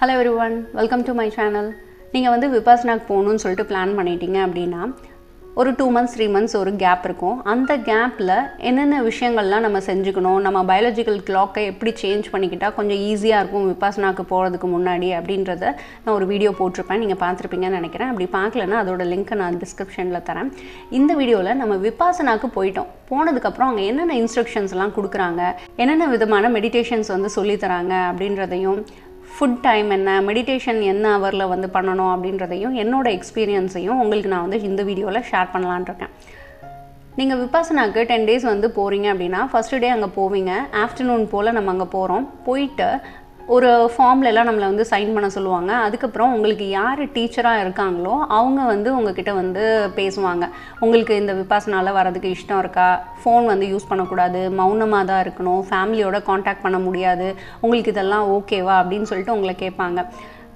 Hello everyone, welcome to my channel. நீங்கள் வந்து விபாசனாக்கு போகணும்னு சொல்லிட்டு பிளான் பண்ணிட்டீங்க அப்படின்னா ஒரு 2 months 3 months ஒரு கேப் இருக்கும். அந்த கேப்பில் என்னென்ன விஷயங்கள்லாம் நம்ம செஞ்சுக்கணும், நம்ம பயாலஜிக்கல் கிளாக்கை எப்படி சேஞ்ச் பண்ணிக்கிட்டால் கொஞ்சம் ஈஸியாக இருக்கும் விபாசனாக்கு போகிறதுக்கு முன்னாடி அப்படின்றத நான் ஒரு வீடியோ போட்டிருப்பேன். நீங்கள் பார்த்துருப்பீங்கன்னு நினைக்கிறேன். அப்படி பார்க்கலன்னா அதோட லிங்க்கை நான் டிஸ்கிரிப்ஷனில் தரேன். இந்த வீடியோவில் நம்ம விபாசனாக்கு போனதுக்கப்புறம் அங்கே என்னென்ன இன்ஸ்ட்ரக்ஷன்ஸ்லாம் கொடுக்குறாங்க, என்னென்ன விதமான மெடிடேஷன்ஸ் வந்து சொல்லித்தராங்க அப்படின்றதையும், ஃபுட் டைம் என்ன, மெடிடேஷன் என்ன ஹவரில் வந்து பண்ணணும் அப்படின்றதையும், என்னோட எக்ஸ்பீரியன்ஸையும் உங்களுக்கு நான் வந்து இந்த வீடியோவில் ஷேர் பண்ணலான் இருக்கேன். நீங்கள் விபாசனாக்கு 10 days வந்து போகிறீங்க அப்படின்னா ஃபஸ்ட்டு டே அங்கே போவீங்க. ஆஃப்டர்நூன் போல் நம்ம அங்கே போகிறோம். போயிட்டு ஒரு ஃபார்ம்லலாம் நம்மளை வந்து சைன் பண்ண சொல்லுவாங்க. அதுக்கப்புறம் உங்களுக்கு யார் டீச்சராக இருக்காங்களோ அவங்க வந்து உங்ககிட்ட வந்து பேசுவாங்க. உங்களுக்கு இந்த விபாசனால வரதுக்கு இஷ்டம் இருக்கா, ஃபோன் வந்து யூஸ் பண்ணக்கூடாது, மௌனமாக தான் இருக்கணும், ஃபேமிலியோட காண்டாக்ட் பண்ண முடியாது, உங்களுக்கு இதெல்லாம் ஓகேவா அப்படின்னு சொல்லிட்டு உங்களை கேட்பாங்க.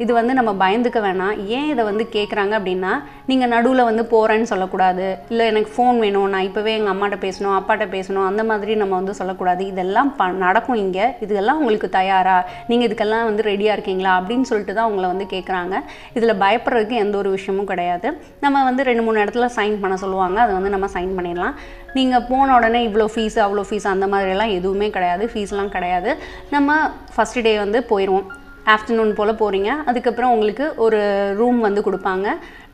இது வந்து நம்ம பயந்துக்க வேணாம். ஏன் இதை வந்து கேட்குறாங்க அப்படின்னா, நீங்கள் நடுவில் வந்து போகிறேன்னு சொல்லக்கூடாது, இல்லை எனக்கு ஃபோன் வேணும், நான் இப்போவே எங்கள் அம்மாட்ட பேசணும், அப்பாட்ட பேசணும், அந்த மாதிரி நம்ம வந்து சொல்லக்கூடாது. இதெல்லாம் நடக்கும் இங்கே, இதெல்லாம் உங்களுக்கு தயாரா, நீங்கள் இதுக்கெல்லாம் வந்து ரெடியாக இருக்கீங்களா அப்படின்னு சொல்லிட்டு தான் உங்களை வந்து கேட்குறாங்க. இதில் பயப்படுறதுக்கு எந்த ஒரு விஷயமும் கிடையாது. நம்ம வந்து 2-3 இடத்துல சைன் பண்ண சொல்லுவாங்க, அதை வந்து நம்ம சைன் பண்ணிடலாம். நீங்கள் போன உடனே இவ்வளோ ஃபீஸ் அவ்வளோ ஃபீஸ் அந்த மாதிரிலாம் எதுவுமே கிடையாது, ஃபீஸ்லாம் கிடையாது. நம்ம ஃபஸ்ட்டு டே வந்து போயிடுவோம். ஆஃப்டர்நூன் போல் போகிறீங்க. அதுக்கப்புறம் உங்களுக்கு ஒரு ரூம் வந்து கொடுப்பாங்க.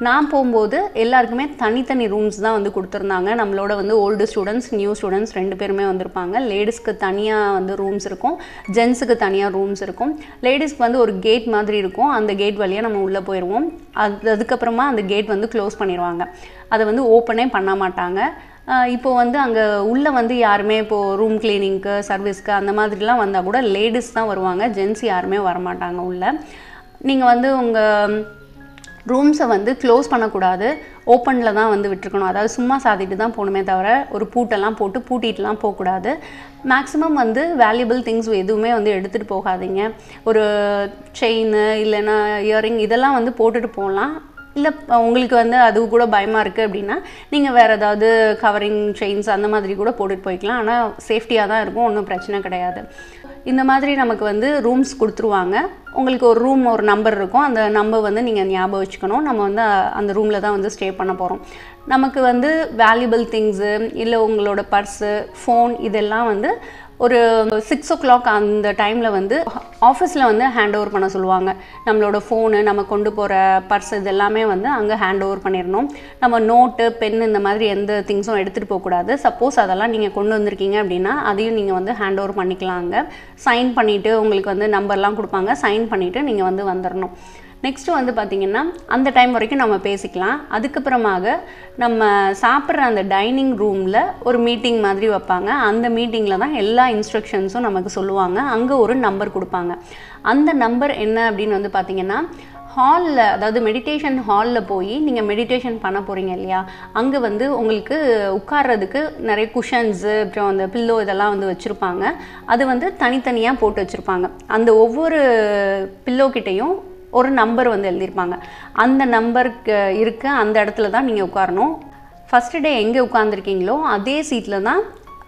நான் போகும்போது எல்லாருக்குமே தனித்தனி ரூம்ஸ் தான் வந்து கொடுத்துருந்தாங்க. நம்மளோட வந்து ஓல்டு ஸ்டூடெண்ட்ஸ், நியூ ஸ்டூடெண்ட்ஸ் 2 பேருமே வந்திருப்பாங்க. லேடிஸ்க்கு தனியாக வந்து ரூம்ஸ் இருக்கும், ஜென்ஸுக்கு தனியாக ரூம்ஸ் இருக்கும். லேடிஸ்க்கு வந்து ஒரு கேட் மாதிரி இருக்கும், அந்த கேட் வழியாக நம்ம உள்ளே போயிடுவோம். அதுக்கப்புறமா அந்த கேட் வந்து க்ளோஸ் பண்ணிடுவாங்க, அதை வந்து ஓப்பனே பண்ண மாட்டாங்க. இப்போது வந்து அங்கே உள்ளே வந்து யாருமே இப்போது ரூம் கிளீனிங்க்கு, சர்வீஸ்க்கு அந்த மாதிரிலாம் வந்தால் கூட லேடிஸ் தான் வருவாங்க, ஜென்ஸ் யாருமே வரமாட்டாங்க உள்ளே. நீங்கள் வந்து உங்கள் ரூம்ஸை வந்து க்ளோஸ் பண்ணக்கூடாது, ஓப்பனில் தான் வந்து விட்டுருக்கணும். அதாவது சும்மா சாத்திட்டு தான் போகணுமே தவிர ஒரு பூட்டெல்லாம் போட்டு பூட்டிகிட்டுலாம் போகக்கூடாது. மேக்ஸிமம் வந்து வேல்யூபிள் திங்ஸ் எதுவுமே வந்து எடுத்துகிட்டு போகாதீங்க. ஒரு செயின் இல்லைன்னா இயரிங் இதெல்லாம் வந்து போட்டுட்டு போகலாம். இல்லை உங்களுக்கு வந்து அது கூட பயமாக இருக்குது அப்படின்னா நீங்கள் வேறு ஏதாவது கவரிங் செயின்ஸ் அந்த மாதிரி கூட போட்டுட்டு போய்க்கலாம். ஆனால் சேஃப்டியாக தான் இருக்கும், ஒன்றும் பிரச்சனை கிடையாது. இந்த மாதிரி நமக்கு வந்து ரூம்ஸ் கொடுத்துருவாங்க. உங்களுக்கு ஒரு ரூம் ஒரு நம்பர் இருக்கும், அந்த நம்பர் வந்து நீங்கள் ஞாபகம் வச்சுக்கணும். நம்ம வந்து அந்த ரூமில் தான் வந்து ஸ்டே பண்ண போகிறோம். நமக்கு வந்து வேல்யூபிள் திங்ஸு இல்லை உங்களோட பர்ஸு, ஃபோன் இதெல்லாம் வந்து ஒரு 6 o'clock அந்த டைமில் வந்து ஆஃபீஸில் வந்து ஹேண்ட் ஓவர் பண்ண சொல்லுவாங்க. நம்மளோட ஃபோனு, நம்ம கொண்டு போகிற பர்ஸ் இது எல்லாமே வந்து அங்கே ஹேண்ட் ஓவர் பண்ணிடணும். நம்ம நோட்டு, பென் இந்த மாதிரி எந்த திங்ஸும் எடுத்துகிட்டு போகக்கூடாது. சப்போஸ் அதெல்லாம் நீங்கள் கொண்டு வந்திருக்கீங்க அப்படின்னா அதையும் நீங்கள் வந்து ஹேண்ட் ஓவர் பண்ணிக்கலாங்க. சைன் பண்ணிவிட்டு உங்களுக்கு வந்து நம்பர்லாம் கொடுப்பாங்க, சைன் பண்ணிவிட்டு நீங்கள் வந்து வந்துடணும். நெக்ஸ்ட்டு வந்து பார்த்திங்கன்னா அந்த டைம் வரைக்கும் நம்ம பேசிக்கலாம். அதுக்கப்புறமாக நம்ம சாப்பிட்ற அந்த டைனிங் ரூமில் ஒரு மீட்டிங் மாதிரி வைப்பாங்க. அந்த மீட்டிங்கில் தான் எல்லா இன்ஸ்ட்ரக்ஷன்ஸும் நமக்கு சொல்லுவாங்க. அங்கே ஒரு நம்பர் கொடுப்பாங்க. அந்த நம்பர் என்ன அப்படின்னு வந்து பார்த்திங்கன்னா, ஹாலில், அதாவது மெடிடேஷன் ஹாலில் போய் நீங்கள் மெடிடேஷன் பண்ண போகிறீங்க இல்லையா, அங்கே வந்து உங்களுக்கு உட்கார்றதுக்கு நிறைய குஷன்ஸு, அப்புறம் அந்த பில்லோ இதெல்லாம் வந்து வச்சுருப்பாங்க. அது வந்து தனித்தனியாக போட்டு வச்சுருப்பாங்க. அந்த ஒவ்வொரு பில்லோக்கிட்டையும் ஒரு நம்பர் வந்து எழுதியிருப்பாங்க. அந்த நம்பருக்கு இருக்க அந்த இடத்துல தான் நீங்கள் உட்காரணும். ஃபஸ்ட்டு டே எங்கே உட்காந்துருக்கீங்களோ அதே சீட்டில் தான்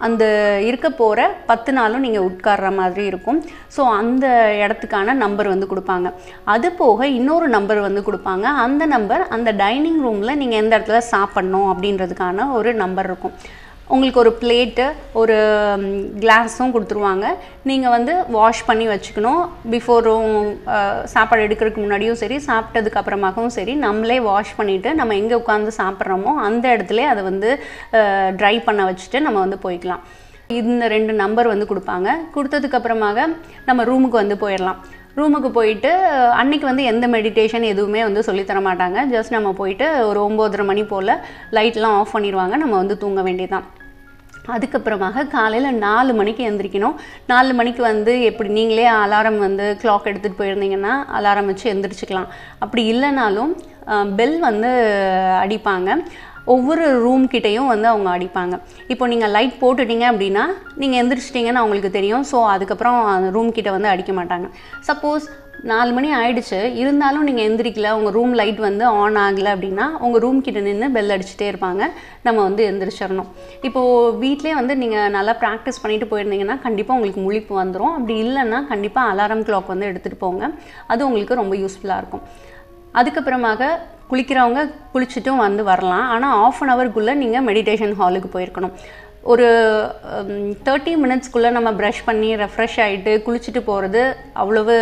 அந்த இருக்க போகிற 10 நாளும் நீங்கள் உட்கார்ற மாதிரி இருக்கும். ஸோ அந்த இடத்துக்கான நம்பர் வந்து கொடுப்பாங்க. அது போக இன்னொரு நம்பர் வந்து கொடுப்பாங்க. அந்த நம்பர் அந்த டைனிங் ரூமில் நீங்கள் எந்த இடத்துல சாப்பிட்ணும் அப்படின்றதுக்கான ஒரு நம்பர் இருக்கும். உங்களுக்கு ஒரு பிளேட்டு, ஒரு கிளாஸும் கொடுத்துருவாங்க. நீங்கள் வந்து வாஷ் பண்ணி வச்சுக்கணும். பிஃபோரும் சாப்பாடு எடுக்கிறதுக்கு முன்னாடியும் சரி, சாப்பிட்டதுக்கு அப்புறமாகவும் சரி, நம்மளே வாஷ் பண்ணிவிட்டு நம்ம எங்கே உட்காந்து சாப்பிட்றோமோ அந்த இடத்துல அதை வந்து ட்ரை பண்ண வச்சுட்டு நம்ம வந்து போய்க்கலாம். இந்த 2 நம்பர் வந்து கொடுப்பாங்க. கொடுத்ததுக்கப்புறமாக நம்ம ரூமுக்கு வந்து போயிடலாம். ரூமுக்கு போயிட்டு அன்றைக்கி வந்து எந்த மெடிடேஷன் எதுவுமே வந்து சொல்லித்தர மாட்டாங்க. ஜஸ்ட் நம்ம போயிட்டு ஒரு 9:30 மணி போல் லைட்லாம் ஆஃப் பண்ணிடுவாங்க, நம்ம வந்து தூங்க வேண்டியதுதான். அதுக்கப்புறமாக காலையில் 4 மணிக்கு எழுந்திரிக்கணும். 4 மணிக்கு வந்து எப்படி நீங்களே அலாரம் வந்து கிளாக் எடுத்துகிட்டு போயிருந்தீங்கன்னா அலாரம் வச்சு எழுந்திரிச்சிக்கலாம். அப்படி இல்லைனாலும் பெல் வந்து அடிப்பாங்க. ஒவ்வொரு ரூம் கிட்டேயும் வந்து அவங்க அடிப்பாங்க. இப்போ நீங்கள் லைட் போட்டுட்டீங்க அப்படின்னா நீங்கள் எந்திரிச்சிட்டிங்கன்னு அவங்களுக்கு தெரியும். ஸோ அதுக்கப்புறம் அந்த ரூம் கிட்ட வந்து அடிக்க மாட்டாங்க. சப்போஸ் 4 மணி ஆயிடுச்சு, இருந்தாலும் நீங்கள் எந்திரிக்கல, உங்கள் ரூம் லைட் வந்து ஆன் ஆகலை அப்படின்னா உங்கள் ரூம் கிட்ட நின்று பெல் அடிச்சுட்டே இருப்பாங்க, நம்ம வந்து எந்திரிச்சிடணும். இப்போது வீட்டிலே வந்து நீங்கள் நல்லா ப்ராக்டிஸ் பண்ணிட்டு போயிருந்தீங்கன்னா கண்டிப்பாக உங்களுக்கு முழிப்பு வந்துடும். அப்படி இல்லைன்னா கண்டிப்பாக அலாரம் கிளாக் வந்து எடுத்துகிட்டு போங்க, அது உங்களுக்கு ரொம்ப யூஸ்ஃபுல்லாக இருக்கும். அதுக்கப்புறமாக குளிக்கிறவங்க குளிச்சுட்டும் வந்து வரலாம். ஆனால் 1/2 ஹவருக்குள்ளே நீங்கள் மெடிடேஷன் ஹாலுக்கு போயிருக்கணும். ஒரு 30 மினிட்ஸ்க்குள்ளே நம்ம ப்ரஷ் பண்ணி ரெஃப்ரெஷ் ஆகிட்டு குளிச்சுட்டு போகிறது அவ்வளவு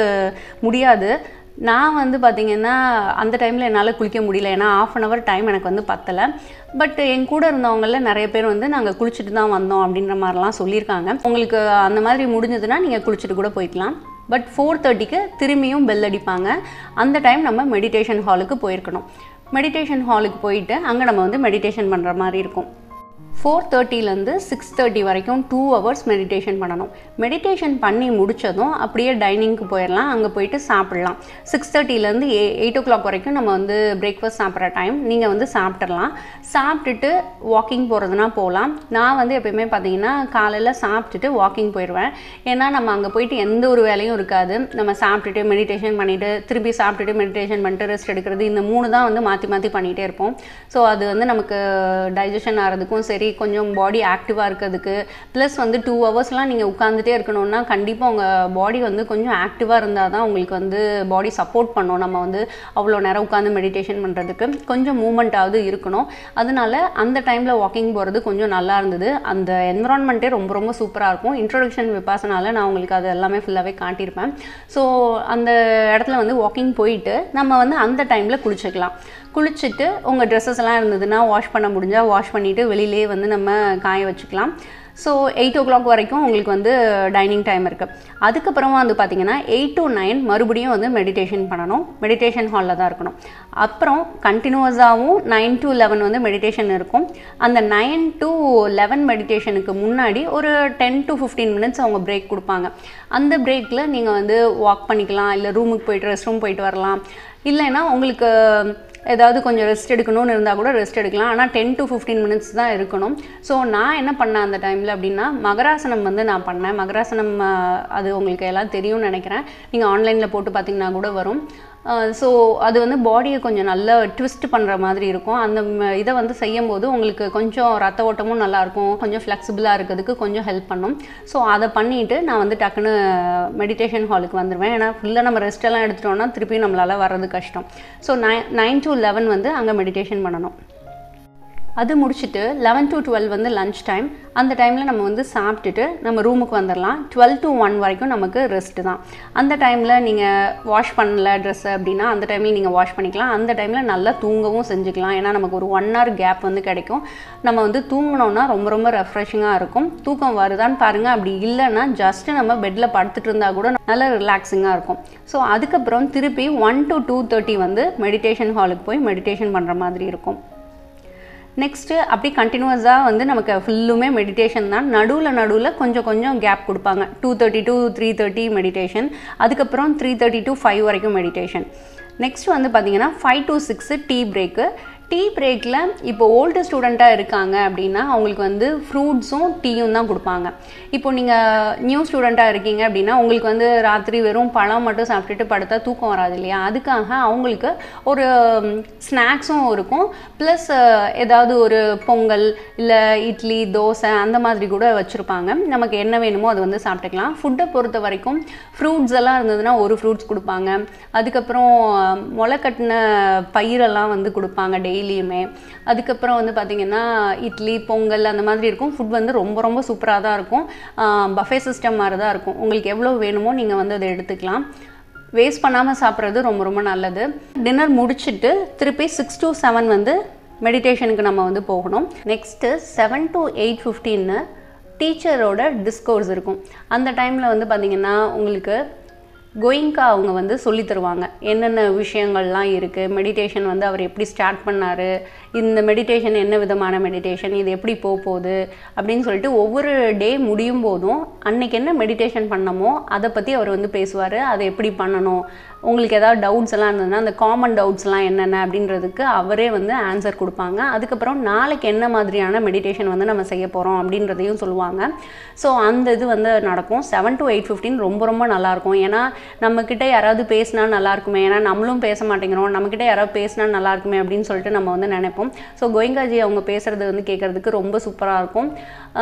முடியாது. நான் வந்து பார்த்திங்கன்னா அந்த டைமில் என்னால் குளிக்க முடியல, ஏன்னா 1/2 ஹவர் டைம் எனக்கு வந்து பத்தலை. பட் என் கூட இருந்தவங்களில் நிறைய பேர் வந்து நாங்கள் குளிச்சுட்டு தான் வந்தோம் அப்படின்ற மாதிரிலாம் சொல்லியிருக்காங்க. உங்களுக்கு அந்த மாதிரி முடிஞ்சதுன்னா நீங்கள் குளிச்சுட்டு கூட போய்க்கலாம். பட் 4:30க்கு திரும்பியும் பெல் அடிப்பாங்க. அந்த டைம் நம்ம மெடிடேஷன் ஹாலுக்கு போயிருக்கணும். மெடிடேஷன் ஹாலுக்கு போயிட்டு அங்கே நம்ம வந்து மெடிடேஷன் பண்ணுற மாதிரி இருக்கும். 4:30லேருந்து 6:30 வரைக்கும் 2 ஹவர்ஸ் மெடிடேஷன் பண்ணணும். மெடிடேஷன் பண்ணி முடித்ததும் அப்படியே டைனிங்க்கு போயிடலாம், அங்கே போயிட்டு சாப்பிட்லாம். 6:30லேருந்து 8 o'clock வரைக்கும் நம்ம வந்து பிரேக்ஃபாஸ்ட் சாப்பிட்ற டைம். நீங்கள் வந்து சாப்பிட்றலாம். சாப்பிட்டுட்டு வாக்கிங் போகிறதுனா போகலாம். நான் வந்து எப்போயுமே பார்த்தீங்கன்னா காலையில் சாப்பிட்டுட்டு வாக்கிங் போயிடுவேன். ஏன்னா நம்ம அங்கே போயிட்டு எந்த ஒரு வேலையும் இருக்காது. நம்ம சாப்பிட்டுட்டு மெடிடேஷன் பண்ணிவிட்டு திருப்பி சாப்பிட்டுட்டு மெடிடேஷன் பண்ணிட்டு ரெஸ்ட் எடுக்கிறது, இந்த 3 தான் வந்து மாற்றி மாற்றி பண்ணிகிட்டே இருப்போம். ஸோ அது வந்து நமக்கு டைஜஷன் ஆகிறதுக்கும் சரி, கொஞ்சம் பாடி ஆக்டிவாக இருக்கிறதுக்கு, ப்ளஸ் வந்து 2 ஹவர்ஸ்லாம் நீங்கள் உட்காந்துட்டே இருக்கணும்னா கண்டிப்பாக உங்கள் பாடி வந்து கொஞ்சம் ஆக்டிவாக இருந்தால் தான் உங்களுக்கு வந்து பாடி சப்போர்ட் பண்ணணும். நம்ம வந்து அவ்வளோ நேரம் உட்காந்து மெடிடேஷன் பண்ணுறதுக்கு கொஞ்சம் மூமெண்ட்டாவது இருக்கணும். அதனால அந்த டைமில் வாக்கிங் போகிறது கொஞ்சம் நல்லா இருந்தது. அந்த என்விரான்மெண்ட்டே ரொம்ப ரொம்ப சூப்பராக இருக்கும். இன்ட்ரோடக்ஷன் விபாசனால நான் உங்களுக்கு அது எல்லாமே ஃபுல்லாகவே காட்டியிருப்பேன். ஸோ அந்த இடத்துல வந்து வாக்கிங் போயிட்டு நம்ம வந்து அந்த டைமில் குளிச்சுக்கலாம். குளிச்சுட்டு உங்கள் ட்ரெஸ்ஸஸ் எல்லாம் இருந்ததுன்னா வாஷ் பண்ண முடிஞ்சால் வாஷ் பண்ணிவிட்டு வெளியிலே வந்து நம்ம காய வச்சுக்கலாம். ஸோ 8 o'clock வரைக்கும் உங்களுக்கு வந்து டைனிங் டைம் இருக்குது. அதுக்கப்புறமா வந்து பார்த்திங்கன்னா 8 to 9 மறுபடியும் வந்து மெடிடேஷன் பண்ணணும். மெடிடேஷன் ஹாலில் தான் இருக்கணும். அப்புறம் கண்டினியூஸாகவும் 9 to 11 வந்து மெடிடேஷன் இருக்கும். அந்த 9 to 11 மெடிடேஷனுக்கு முன்னாடி ஒரு 10 to 15 minutes அவங்க பிரேக் கொடுப்பாங்க. அந்த பிரேக்கில் நீங்கள் வந்து வாக் பண்ணிக்கலாம், இல்லை ரூமுக்கு போயிட்டு ரெஸ்ட் ரூம் போயிட்டு வரலாம். இல்லைன்னா உங்களுக்கு ஏதாவது கொஞ்சம் ரெஸ்ட் எடுக்கணும்னு இருந்தால் கூட ரெஸ்ட் எடுக்கலாம். ஆனால் 10 to 15 minutes தான் இருக்கணும். ஸோ நான் என்ன பண்ணேன் அந்த டைமில் அப்படின்னா மகராசனம் வந்து நான் பண்ணேன். மகராசனம் அது உங்களுக்கு எல்லாம் தெரியும்னு நினைக்கிறேன். நீங்கள் ஆன்லைனில் போட்டு பார்த்தீங்கன்னா கூட வரும். ஸோ அது வந்து பாடியை கொஞ்சம் நல்லா ட்விஸ்ட் பண்ணுற மாதிரி இருக்கும். அந்த இதை வந்து செய்யும் போது உங்களுக்கு கொஞ்சம் ரத்த ஓட்டமும் நல்லாயிருக்கும், கொஞ்சம் ஃப்ளெக்சிபிளாக இருக்கிறதுக்கு கொஞ்சம் ஹெல்ப் பண்ணும். ஸோ அதை பண்ணிவிட்டு நான் வந்து டக்குன்னு மெடிடேஷன் ஹாலுக்கு வந்துடுவேன். ஏன்னா ஃபுல்லாக நம்ம ரெஸ்ட் எல்லாம் எடுத்துட்டோம்னா திருப்பி நம்மளால் வர்றது கஷ்டம். ஸோ 9 to 11 வந்து அங்கே மெடிடேஷன் பண்ணணும். அது முடிச்சுட்டு 11 to 12 வந்து லன்ச் டைம். அந்த டைமில் நம்ம வந்து சாப்பிட்டுட்டு நம்ம ரூமுக்கு வந்துடலாம். 12 to 1 வரைக்கும் நமக்கு ரெஸ்ட்டு தான். அந்த டைமில் நீங்கள் வாஷ் பண்ணல ட்ரெஸ்ஸு அப்படின்னா அந்த டைம்லையும் நீங்கள் வாஷ் பண்ணிக்கலாம். அந்த டைமில் நல்லா தூங்கவும் செஞ்சுக்கலாம். ஏன்னா நமக்கு ஒரு 1 hour கேப் வந்து கிடைக்கும். நம்ம வந்து தூங்கினோன்னா ரொம்ப ரொம்ப ரெஃப்ரெஷிங்காக இருக்கும். தூக்கம் வருதான்னு பாருங்கள். அப்படி இல்லைன்னா ஜஸ்ட்டு நம்ம பெட்டில் படுத்துட்டு இருந்தால் கூட நல்லா ரிலாக்ஸிங்காக இருக்கும். ஸோ அதுக்கப்புறம் திருப்பி 1 to 2:30 வந்து மெடிடேஷன் ஹாலுக்கு போய் மெடிடேஷன் பண்ணுற மாதிரி இருக்கும். நெக்ஸ்ட்டு அப்படி கண்டினியூஸாக வந்து நமக்கு ஃபுல்லுமே மெடிடேஷன் தான். நடுவில் கொஞ்சம் கொஞ்சம் கேப் கொடுப்பாங்க. 2:30 to 3:30 மெடிடேஷன். அதுக்கப்புறம் 3:30 to 5 வரைக்கும் மெடிடேஷன். நெக்ஸ்ட் வந்து பார்த்தீங்கன்னா 5 to 6 டீ பிரேக்கு. டீ பிரேக்கில் இப்போ ஓல்டு ஸ்டூடெண்ட்டாக இருக்காங்க அப்படின்னா அவங்களுக்கு வந்து ஃப்ரூட்ஸும் டீயும் தான் கொடுப்பாங்க. இப்போ நீங்கள் நியூ ஸ்டூடெண்ட்டாக இருக்கீங்க அப்படின்னா உங்களுக்கு வந்து ராத்திரி வெறும் பழம் மட்டும் சாப்பிட்டுட்டு படுத்தா தூக்கம் வராது இல்லையா? அதுக்காக அவங்களுக்கு ஒரு ஸ்நாக்ஸும் இருக்கும். ப்ளஸ் ஏதாவது ஒரு பொங்கல் இல்லை இட்லி தோசை அந்த மாதிரி கூட வச்சுருப்பாங்க. நமக்கு என்ன வேணுமோ அது வந்து சாப்பிட்டுக்கலாம். ஃபுட்டை பொறுத்த வரைக்கும் ஃப்ரூட்ஸ் எல்லாம் இருந்ததுன்னா ஒரு ஃப்ரூட்ஸ் கொடுப்பாங்க. அதுக்கப்புறம் முளைக்கட்டின பயிரெல்லாம் வந்து கொடுப்பாங்க டெய்லியுமே. அதுக்கப்புறம் வந்து பார்த்திங்கன்னா இட்லி பொங்கல் அந்த மாதிரி இருக்கும். ஃபுட் வந்து ரொம்ப ரொம்ப சூப்பராக தான் இருக்கும். பஃபே சிஸ்டம் மாதிரி தான் இருக்கும். உங்களுக்கு எவ்வளோ வேணுமோ நீங்கள் வந்து அதை எடுத்துக்கலாம். வேஸ்ட் பண்ணாமல் சாப்பிட்றது ரொம்ப ரொம்ப நல்லது. டின்னர் முடிச்சுட்டு திருப்பி 6 to 7 வந்து மெடிடேஷனுக்கு நம்ம வந்து போகணும். நெக்ஸ்ட்டு 7 to 8:15 டீச்சரோட டிஸ்கோர்ஸ் இருக்கும். அந்த டைமில் வந்து பார்த்திங்கன்னா உங்களுக்கு கோயிங்கா அவங்க வந்து சொல்லி தருவாங்க என்னென்ன விஷயங்கள்லாம் இருக்குது. மெடிடேஷன் வந்து அவர் எப்படி ஸ்டார்ட் பண்ணார், இந்த மெடிடேஷன் என்ன விதமான மெடிடேஷன், இது எப்படி போகுது அப்படின்னு சொல்லிட்டு ஒவ்வொரு டே முடியும் போதும் அன்னைக்கு என்ன மெடிடேஷன் பண்ணமோ அதை பற்றி அவர் வந்து பேசுவார். அதை எப்படி பண்ணணும், உங்களுக்கு ஏதாவது டவுட்ஸ் எல்லாம் இருந்ததுன்னா அந்த காமன் டவுட்ஸ்லாம் என்னென்ன அப்படின்றதுக்கு அவரே வந்து ஆன்சர் கொடுப்பாங்க. அதுக்கப்புறம் நாளைக்கு என்ன மாதிரியான மெடிடேஷன் வந்து நம்ம செய்ய போகிறோம் அப்படின்றதையும் சொல்லுவாங்க. ஸோ அந்த இது வந்து நடக்கும். 7 to 8:15 ரொம்ப ரொம்ப நல்லாயிருக்கும். ஏன்னா நம்மக்கிட்ட யாராவது பேசினா நல்லாயிருக்குமே, ஏன்னா நம்மளும் பேச மாட்டேங்கிறோம், நம்மக்கிட்ட யாராவது பேசினா நல்லாயிருக்குமே அப்படின்னு சொல்லிட்டு நம்ம வந்து நினைப்போம். ஸோ கோயங்காஜி அவங்க பேசுகிறது வந்து கேட்குறதுக்கு ரொம்ப சூப்பராக இருக்கும்.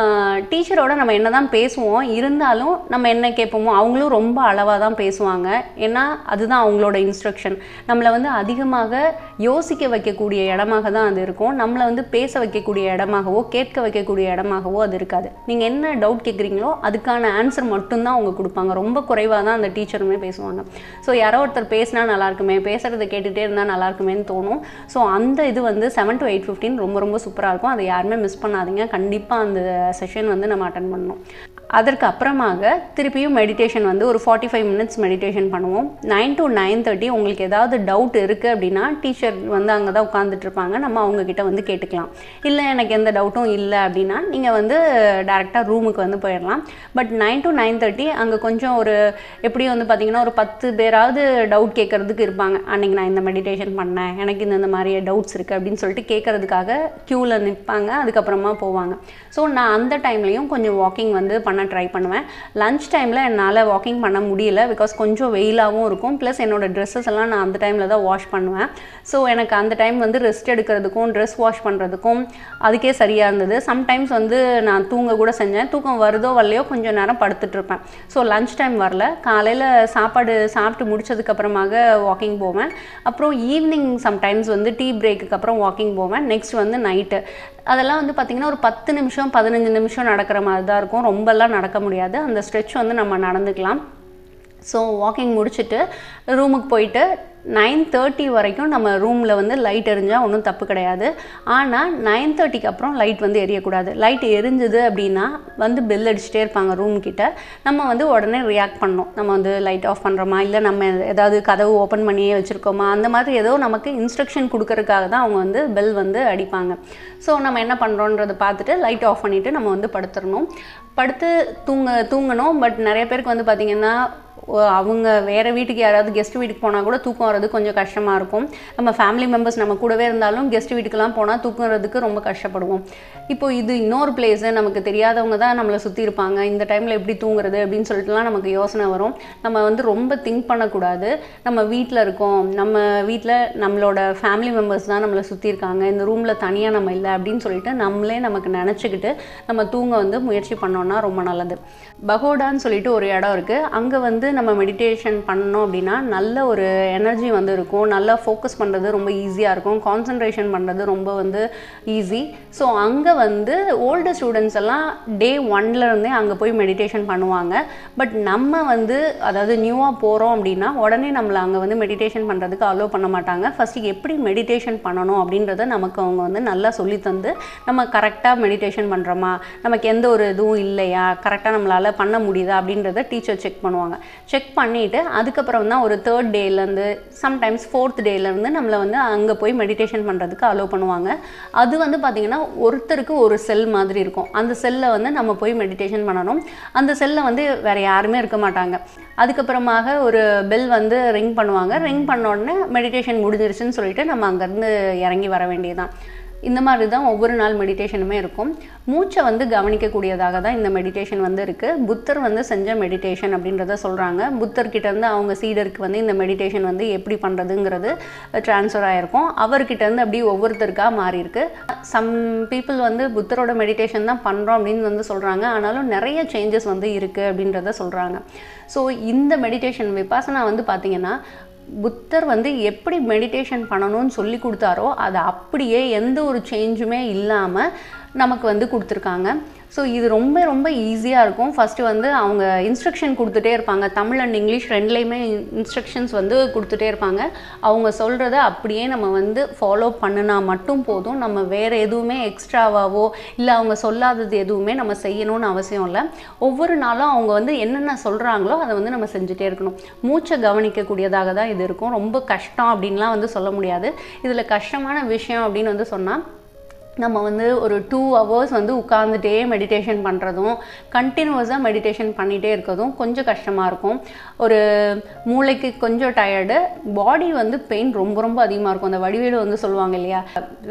டீச்சரோட நம்ம என்ன தான் பேசுவோம், இருந்தாலும் நம்ம என்ன கேட்போமோ அவங்களும் ரொம்ப அளவாக தான் பேசுவாங்க. ஏன்னா அதுதான் அவங்களோட இன்ஸ்ட்ரக்ஷன். நம்மளை வந்து அதிகமாக யோசிக்க வைக்கக்கூடிய இடமாக தான் அது இருக்கும். நம்மளை வந்து பேச வைக்கக்கூடிய இடமாகவோ கேட்க வைக்கக்கூடிய இடமாகவோ அது இருக்காது. நீங்கள் என்ன டவுட் கேட்குறீங்களோ அதுக்கான ஆன்சர் மட்டும்தான் அவங்க கொடுப்பாங்க. ரொம்ப குறைவாக தான் அந்த டீச்சருமே பேசுவாங்க. ஸோ யாரோ ஒருத்தர் பேசினா நல்லாயிருக்குமே, பேசுகிறத கேட்டுகிட்டே இருந்தால் நல்லாயிருக்குமேன்னு தோணும். ஸோ அந்த இது வந்து 7 to 8:15 ரொம்ப ரொம்ப சூப்பராக இருக்கும். அதை யாருமே மிஸ் பண்ணாதீங்க. கண்டிப்பாக அந்த செஷன் வந்து நம்ம அட்டென்ட் பண்ணணும். அதற்கு அப்புறமாக திருப்பியும் மெடிடேஷன் வந்து ஒரு 45 minutes மெடிடேஷன் பண்ணுவோம். 9 to 9:30 உங்களுக்கு ஏதாவது டவுட் இருக்குது அப்படின்னா டீச்சர் வந்து அங்கே தான் உட்காந்துட்டு இருப்பாங்க. நம்ம அவங்கக்கிட்ட வந்து கேட்டுக்கலாம். இல்லை எனக்கு எந்த டவுட்டும் இல்லை அப்படின்னா நீங்கள் வந்து டேரெக்டாக ரூமுக்கு வந்து போயிடலாம். பட் 9 to 9:30 அங்கே கொஞ்சம் ஒரு எப்படியும் வந்து பார்த்திங்கன்னா ஒரு 10 பேராவது டவுட் கேட்குறதுக்கு இருப்பாங்க. அன்றைக்கி நான் இந்த மெடிடேஷன் பண்ணேன், எனக்கு இந்த மாதிரி டவுட்ஸ் இருக்குது அப்படின்னு சொல்லிட்டு கேட்குறதுக்காக க்யூவில் நிற்பாங்க. அதுக்கப்புறமா போவாங்க. ஸோ நான் அந்த டைம்லேயும் கொஞ்சம் வாக்கிங் வந்து பண்ண ட்ரை பண்ணுவேன். லன்ச் டைமில் என்னால் வாக்கிங் பண்ண முடியல, பிகாஸ் கொஞ்சம் வெயிலாகவும் இருக்கும். ப்ளஸ் என்னோடய ட்ரெஸ்ஸஸ் எல்லாம் நான் அந்த டைமில் தான் வாஷ் பண்ணுவேன். ஸோ எனக்கு அந்த டைம் வந்து ரெஸ்ட் எடுக்கிறதுக்கும் ட்ரெஸ் வாஷ் பண்ணுறதுக்கும் அதுக்கே சரியாக இருந்தது. சம்டைம்ஸ் வந்து நான் தூங்க கூட செஞ்சேன். தூக்கம் வருதோ வரலையோ கொஞ்சம் நேரம் படுத்துட்ருப்பேன். ஸோ லன்ச் டைம் வரல. காலையில் சாப்பாடு சாப்பிட்டு முடிச்சதுக்கப்புறமாக வாக்கிங் போவேன். அப்புறம் ஈவினிங் சம்டைம்ஸ் வந்து டீ பிரேக்குக்கு அப்புறம் வாக்கிங் போவேன். நெக்ஸ்ட் வந்து நைட்டு அதெல்லாம் வந்து பார்த்திங்கன்னா ஒரு 10 நிமிஷம் 15 நிமிஷம் நடக்கிற மாதிரி தான் இருக்கும். ரொம்பலாம் நடக்க முடியாது. அந்த ஸ்ட்ரெச் வந்து நம்ம நடந்துக்கலாம். ஸோ வாக்கிங் முடிச்சுட்டு ரூமுக்கு போயிட்டு 9:30 வரைக்கும் நம்ம ரூமில் வந்து லைட் எரிஞ்சால் ஒன்றும் தப்பு கிடையாது. ஆனால் 9:30க்கு அப்புறம் லைட் வந்து எரியக்கூடாது. லைட் எரிஞ்சுது அப்படின்னா வந்து பெல் அடிச்சுட்டே இருப்பாங்க ரூம் கிட்ட. நம்ம வந்து உடனே ரியாக்ட் பண்ணணும். நம்ம வந்து லைட் ஆஃப் பண்ணுறோமா, இல்லை நம்ம ஏதாவது கதவு ஓப்பன் பண்ணியே வச்சுருக்கோமா, அந்த மாதிரி ஏதோ நமக்கு இன்ஸ்ட்ரக்ஷன் கொடுக்கறதுக்காக தான் அவங்க வந்து பெல் வந்து அடிப்பாங்க. ஸோ நம்ம என்ன பண்ணுறோன்றதை பார்த்துட்டு லைட் ஆஃப் பண்ணிவிட்டு நம்ம வந்து படுத்துடணும். படுத்து தூங்கணும். பட் நிறைய பேருக்கு வந்து பார்த்திங்கன்னா அவங்க வேறு வீட்டுக்கு யாராவது கெஸ்ட் வீட்டுக்கு போனால் கூட தூக்கம் வர்றது கொஞ்சம் கஷ்டமாக இருக்கும். நம்ம ஃபேமிலி மெம்பர்ஸ் நம்ம கூடவே இருந்தாலும் கெஸ்ட் வீட்டுக்கெலாம் போனால் தூங்குறதுக்கு ரொம்ப கஷ்டப்படுவோம். இப்போ இது இன்னொரு பிளேஸு, நமக்கு தெரியாதவங்க தான் நம்மளை சுற்றி இருப்பாங்க, இந்த டைமில் எப்படி தூங்குறது அப்படின்னு சொல்லிட்டுலாம் நமக்கு யோசனை வரும். நம்ம வந்து ரொம்ப திங்க் பண்ணக்கூடாது. நம்ம வீட்டில் இருக்கோம், நம்ம வீட்டில் நம்மளோட ஃபேமிலி மெம்பர்ஸ் தான் நம்மளை சுற்றி இருக்காங்க, இந்த ரூமில் தனியாக நம்ம இல்லை அப்படின்னு சொல்லிட்டு நம்மளே நமக்கு நினச்சிக்கிட்டு நம்ம தூங்க வந்து முயற்சி பண்ணோன்னா ரொம்ப நல்லது. பகோடான்னு சொல்லிட்டு ஒரு இடம் இருக்குது. அங்கே வந்து நம்ம மெடிடேஷன் பண்ணோம் அப்படின்னா நல்ல ஒரு எனர்ஜி வந்து இருக்கும். நல்லா ஃபோக்கஸ் பண்ணுறது ரொம்ப ஈஸியாக இருக்கும். கான்சன்ட்ரேஷன் பண்ணுறது ரொம்ப வந்து ஈஸி. ஸோ அங்கே வந்து ஓல்டு ஸ்டூடெண்ட்ஸ் எல்லாம் டே 1லேருந்தே அங்கே போய் மெடிடேஷன் பண்ணுவாங்க. பட் நம்ம வந்து அதாவது நியூவாக போகிறோம் அப்படின்னா உடனே நம்மளை அங்கே வந்து மெடிடேஷன் பண்ணுறதுக்கு அலோவ் பண்ண மாட்டாங்க. ஃபஸ்ட்டு எப்படி மெடிடேஷன் பண்ணணும் அப்படின்றத நமக்கு அவங்க வந்து நல்லா சொல்லி தந்து நம்ம கரெக்டாக மெடிடேஷன் பண்ணுறோமா, நமக்கு எந்த ஒரு இதுவும் இல்லையா, கரெக்டாக நம்மளால் பண்ண முடியுதா அப்படின்றத டீச்சர் செக் பண்ணுவாங்க. செக் பண்ணிவிட்டு அதுக்கப்புறம் தான் ஒரு 3rd டேலேருந்து சம்டைம்ஸ் 4th டேலேருந்து நம்மளை வந்து அங்கே போய் மெடிடேஷன் பண்ணுறதுக்கு அலோவ் பண்ணுவாங்க. அது வந்து பார்த்திங்கன்னா ஒருத்தருக்கு ஒரு செல் மாதிரி இருக்கும். அந்த செல்லில் வந்து நம்ம போய் மெடிடேஷன் பண்ணணும். அந்த செல்லில் வந்து வேறு யாருமே இருக்க மாட்டாங்க. அதுக்கப்புறமாக ஒரு பெல் வந்து ரிங் பண்ணுவாங்க. ரிங் பண்ண உடனே மெடிடேஷன் முடிஞ்சிருச்சுன்னு சொல்லிட்டு நம்ம அங்கேருந்து இறங்கி வர வேண்டியதுதான். இந்த மாதிரி தான் ஒவ்வொரு நாள் மெடிடேஷனுமே இருக்கும். மூச்சை வந்து கவனிக்கக்கூடியதாக தான் இந்த மெடிடேஷன் வந்து இருக்குது. புத்தர் வந்து செஞ்ச மெடிடேஷன் அப்படின்றத சொல்கிறாங்க. புத்தர்கிட்டேருந்து அவங்க சீடருக்கு வந்து இந்த மெடிடேஷன் வந்து எப்படி பண்ணுறதுங்கிறது ட்ரான்ஸ்ஃபர் ஆகிருக்கும். அவர்கிட்டேருந்து அப்படி ஒவ்வொருத்தருக்காக மாறி இருக்கு. சம் பீப்புள் வந்து புத்தரோட மெடிடேஷன் தான் பண்ணுறோம் அப்படின்னு வந்து சொல்கிறாங்க. ஆனாலும் நிறைய சேஞ்சஸ் வந்து இருக்குது அப்படின்றத சொல்கிறாங்க. ஸோ இந்த மெடிடேஷன் விபாசனா வந்து பார்த்திங்கன்னா புத்தர் வந்து எப்படி மெடிடேஷன் பண்ணணும்னு சொல்லி கொடுத்தாரோ அதை அப்படியே எந்த ஒரு சேஞ்சுமே இல்லாமல் நமக்கு வந்து கொடுத்துருக்காங்க. ஸோ இது ரொம்ப ரொம்ப ஈஸியாக இருக்கும். ஃபஸ்ட்டு வந்து அவங்க இன்ஸ்ட்ரக்ஷன் கொடுத்துட்டே இருப்பாங்க. தமிழ் அண்ட் இங்கிலீஷ் ரெண்டுலேயுமே இன்ஸ்ட்ரக்ஷன்ஸ் வந்து கொடுத்துட்டே இருப்பாங்க. அவங்க சொல்கிறத அப்படியே நம்ம வந்து ஃபாலோ பண்ணினா மட்டும் போதும். நம்ம வேறு எதுவுமே எக்ஸ்ட்ராவாவோ இல்லை அவங்க சொல்லாதது எதுவுமே நம்ம செய்யணும்னு அவசியம் இல்லை. ஒவ்வொரு நாளும் அவங்க வந்து என்னென்ன சொல்கிறாங்களோ அதை வந்து நம்ம செஞ்சுட்டே இருக்கணும். மூச்சை கவனிக்கக்கூடியதாக தான் இது இருக்கும். ரொம்ப கஷ்டம் அப்படின்லாம் வந்து சொல்ல முடியாது. இதில் கஷ்டமான விஷயம் அப்படின்னு வந்து சொன்னால் நம்ம வந்து ஒரு 2 hours வந்து உட்காந்துட்டே மெடிடேஷன் பண்ணுறதும் கண்டினியூஸாக மெடிடேஷன் பண்ணிகிட்டே இருக்கிறதும் கொஞ்சம் கஷ்டமாக இருக்கும். ஒரு மூளைக்கு கொஞ்சம் டயர்டு, பாடி வந்து பெயின் ரொம்ப ரொம்ப அதிகமாக இருக்கும். அந்த வடிவேலு வந்து சொல்லுவாங்க இல்லையா,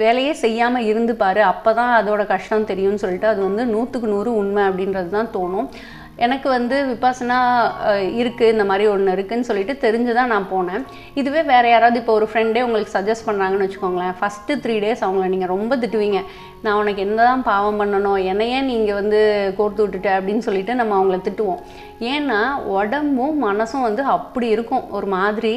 வேலையே செய்யாமல் இருந்து பாரு அப்போ தான் அதோட கஷ்டம் தெரியும்னு சொல்லிட்டு, அது வந்து 100க்கு 100 உண்மை அப்படின்றது தான் தோணும். எனக்கு வந்து விபாசனா இருக்குது, இந்த மாதிரி ஒன்று இருக்குதுன்னு சொல்லிட்டு தெரிஞ்சு தான் நான் போனேன். இதுவே வேறு யாராவது இப்போ ஒரு ஃப்ரெண்டே உங்களுக்கு சஜஸ்ட் பண்ணுறாங்கன்னு வச்சுக்கோங்களேன், ஃபஸ்ட்டு 3 days அவங்கள நீங்கள் ரொம்ப திட்டுவீங்க. நான் உனக்கு என்ன தான் பாவம் பண்ணணும், என்னையே நீங்கள் வந்து கோர்த்து விட்டுட்ட அப்படின்னு சொல்லிட்டு நம்ம அவங்கள திட்டுவோம். ஏன்னா உடம்பும் மனசும் வந்து அப்படி இருக்கும். ஒரு மாதிரி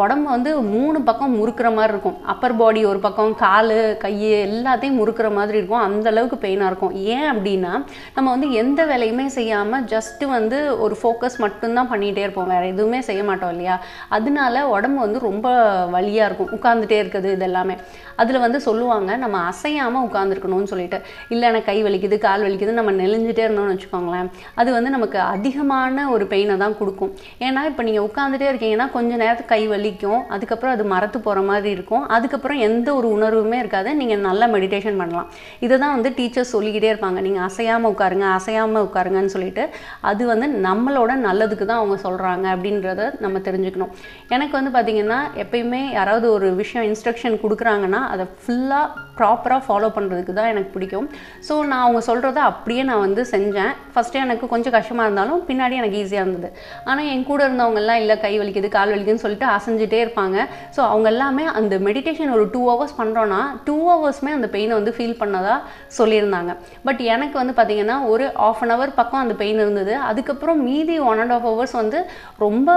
உடம்பு வந்து 3 பக்கம் முறுக்கிற மாதிரி இருக்கும். அப்பர் பாடி ஒரு பக்கம், கால் கை எல்லாத்தையும் முறுக்கிற மாதிரி இருக்கும். அந்தளவுக்கு பெயினாக இருக்கும். ஏன் அப்படின்னா நம்ம வந்து எந்த வேலையுமே செய்யாமல் ஜஸ்ட்டு வந்து ஒரு ஃபோக்கஸ் மட்டும்தான் பண்ணிகிட்டே இருப்போம், வேறு எதுவுமே செய்ய மாட்டோம் இல்லையா. அதனால உடம்பு வந்து ரொம்ப வலியாக இருக்கும் உட்காந்துட்டே இருக்குது. இது எல்லாமே அதில் வந்து சொல்லுவாங்க நம்ம அசையாமல் உட்காந்துருக்கணும்னு சொல்லிட்டு. இல்லை எனக்கு கை வலிக்குது கால் வலிக்குது நம்ம நெளிஞ்சிட்டே இருந்தோம்னு வச்சுக்கோங்களேன், அது வந்து நமக்கு அதிகமான ஒரு பெயினை தான் கொடுக்கும். ஏன்னா இப்போ நீங்கள் உட்காந்துட்டே இருக்கீங்கன்னா கொஞ்சம் நேரத்துக்கு கை வலிக்கும், அதுக்கப்புறம் அது மரத்து போகிற மாதிரி இருக்கும், அதுக்கப்புறம் எந்த ஒரு உணர்வுமே இருக்காது, நீங்கள் நல்லா மெடிடேஷன் பண்ணலாம். இதை தான் வந்து டீச்சர்ஸ் சொல்லிக்கிட்டே இருப்பாங்க, நீங்கள் அசையாமல் உட்காருங்க அசையாமல் உட்காருங்கன்னு சொல்லிட்டு. அது வந்து நம்மளோட நல்லதுக்கு தான் அவங்க சொல்கிறாங்க அப்படின்றத நம்ம தெரிஞ்சுக்கணும். எனக்கு வந்து பார்த்திங்கன்னா எப்பயுமே யாராவது ஒரு விஷயம் இன்ஸ்ட்ரக்ஷன் கொடுக்குறாங்கன்னா அதை ஃபுல்லாக ப்ராப்பராக ஃபாலோ பண்ணுறதுக்கு தான் எனக்கு பிடிக்கும். ஸோ நான் அவங்க சொல்கிறத அப்படியே நான் வந்து செஞ்சேன். ஃபஸ்ட்டு எனக்கு கொஞ்சம் கஷ்டமாக இருந்தாலும் பின்னாடி எனக்கு ஈஸியாக இருந்தது. ஆனால் என் கூட இருந்தவங்கெல்லாம் இல்லை கை வலிக்குது கால் வலிக்குதுன்னு சொல்லிட்டு அசைஞ்சிட்டே இருப்பாங்க. ஸோ அவங்க எல்லாமே அந்த மெடிடேஷன் ஒரு 2 hours பண்ணுறோன்னா 2 hours அந்த பெயினை வந்து ஃபீல் பண்ணதாக சொல்லியிருந்தாங்க. பட் எனக்கு வந்து பார்த்திங்கன்னா ஒரு 1/2 hour பக்கம் அந்த பெயின் இருந்தது. அதுக்கப்புறம் மீதி 1.5 hours வந்து ரொம்ப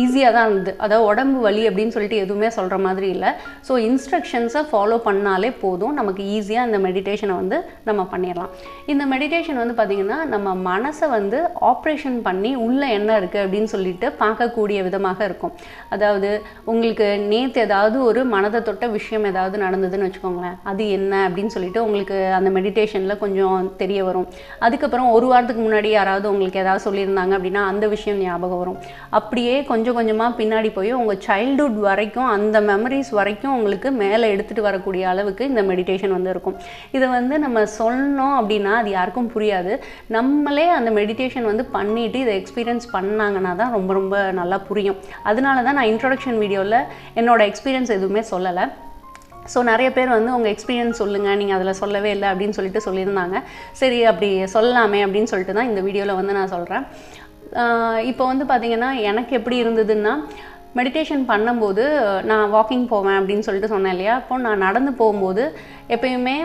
ஈஸியாக தான் இருந்தது. அதாவது உடம்பு வலி அப்படின்னு சொல்லிட்டு எதுவுமே சொல்கிற மாதிரி இல்லை. ஸோ இன்ஸ்ட்ரக்ஷன்ஸை ஃபாலோ பண்ணாலே போதும், நமக்கு ஈஸியாக இந்த மெடிடேஷனை வந்து நம்ம பண்ணிடலாம். இந்த மெடிடேஷன் வந்து பார்த்திங்கன்னா நம்ம மனசை வந்து ஆப்ரேஷன் பண்ணி உள்ளே என்ன இருக்குது அப்படின்னு சொல்லிட்டு பார்க்கக்கூடிய விதமாக இருக்கும். அதாவது உங்களுக்கு நேற்று ஏதாவது ஒரு மனதை தொட்ட விஷயம் ஏதாவது நடந்ததுன்னு வச்சுக்கோங்களேன், அது என்ன அப்படின்னு சொல்லிட்டு உங்களுக்கு அந்த மெடிடேஷனில் கொஞ்சம் தெரிய வரும். அதுக்கப்புறம் ஒரு வாரத்துக்கு முன்னாடி யாராவது உங்களுக்கு ஏதாவது சொல்லியிருந்தாங்க அப்படின்னா அந்த விஷயம் ஞாபகம் வரும். அப்படியே கொஞ்சம் கொஞ்சமாக பின்னாடி போய் உங்கள் சைல்டுஹுட் வரைக்கும் அந்த மெமரிஸ் வரைக்கும் உங்களுக்கு மேலே எடுத்துகிட்டு வரக்கூடிய அளவுக்கு இந்த மெடிடேஷன் வந்து இருக்கும். இதை வந்து நம்ம சொன்னோம் அப்படின்னா அது யாருக்கும் புரியாது. நம்மளே அந்த மெடிடேஷன் வந்து பண்ணிவிட்டு இதை எக்ஸ்பீரியன்ஸ் பண்ணாங்கன்னா தான் ரொம்ப ரொம்ப நல்லா புரியும். அதனால தான் நான் இன்ட்ரோடக்ஷன் வீடியோவில் என்னோடய எக்ஸ்பீரியன்ஸ் எதுவுமே சொல்லலை. ஸோ நிறைய பேர் வந்து உங்கள் எக்ஸ்பீரியன்ஸ் சொல்லுங்கள், நீங்கள் அதில் சொல்லவே இல்லை அப்படின்னு சொல்லிட்டு சொல்லியிருந்தாங்க. சரி அப்படி சொல்லலாமே அப்படின்னு சொல்லிட்டு தான் இந்த வீடியோவில் வந்து நான் சொல்கிறேன். இப்போ வந்து பார்த்திங்கன்னா எனக்கு எப்படி இருந்ததுன்னா, மெடிடேஷன் பண்ணும்போது நான் வாக்கிங் போவேன் அப்படின்னு சொல்லிட்டு சொன்னேன் இல்லையா. அப்போ நான் நடந்து போகும்போது எப்பயுமே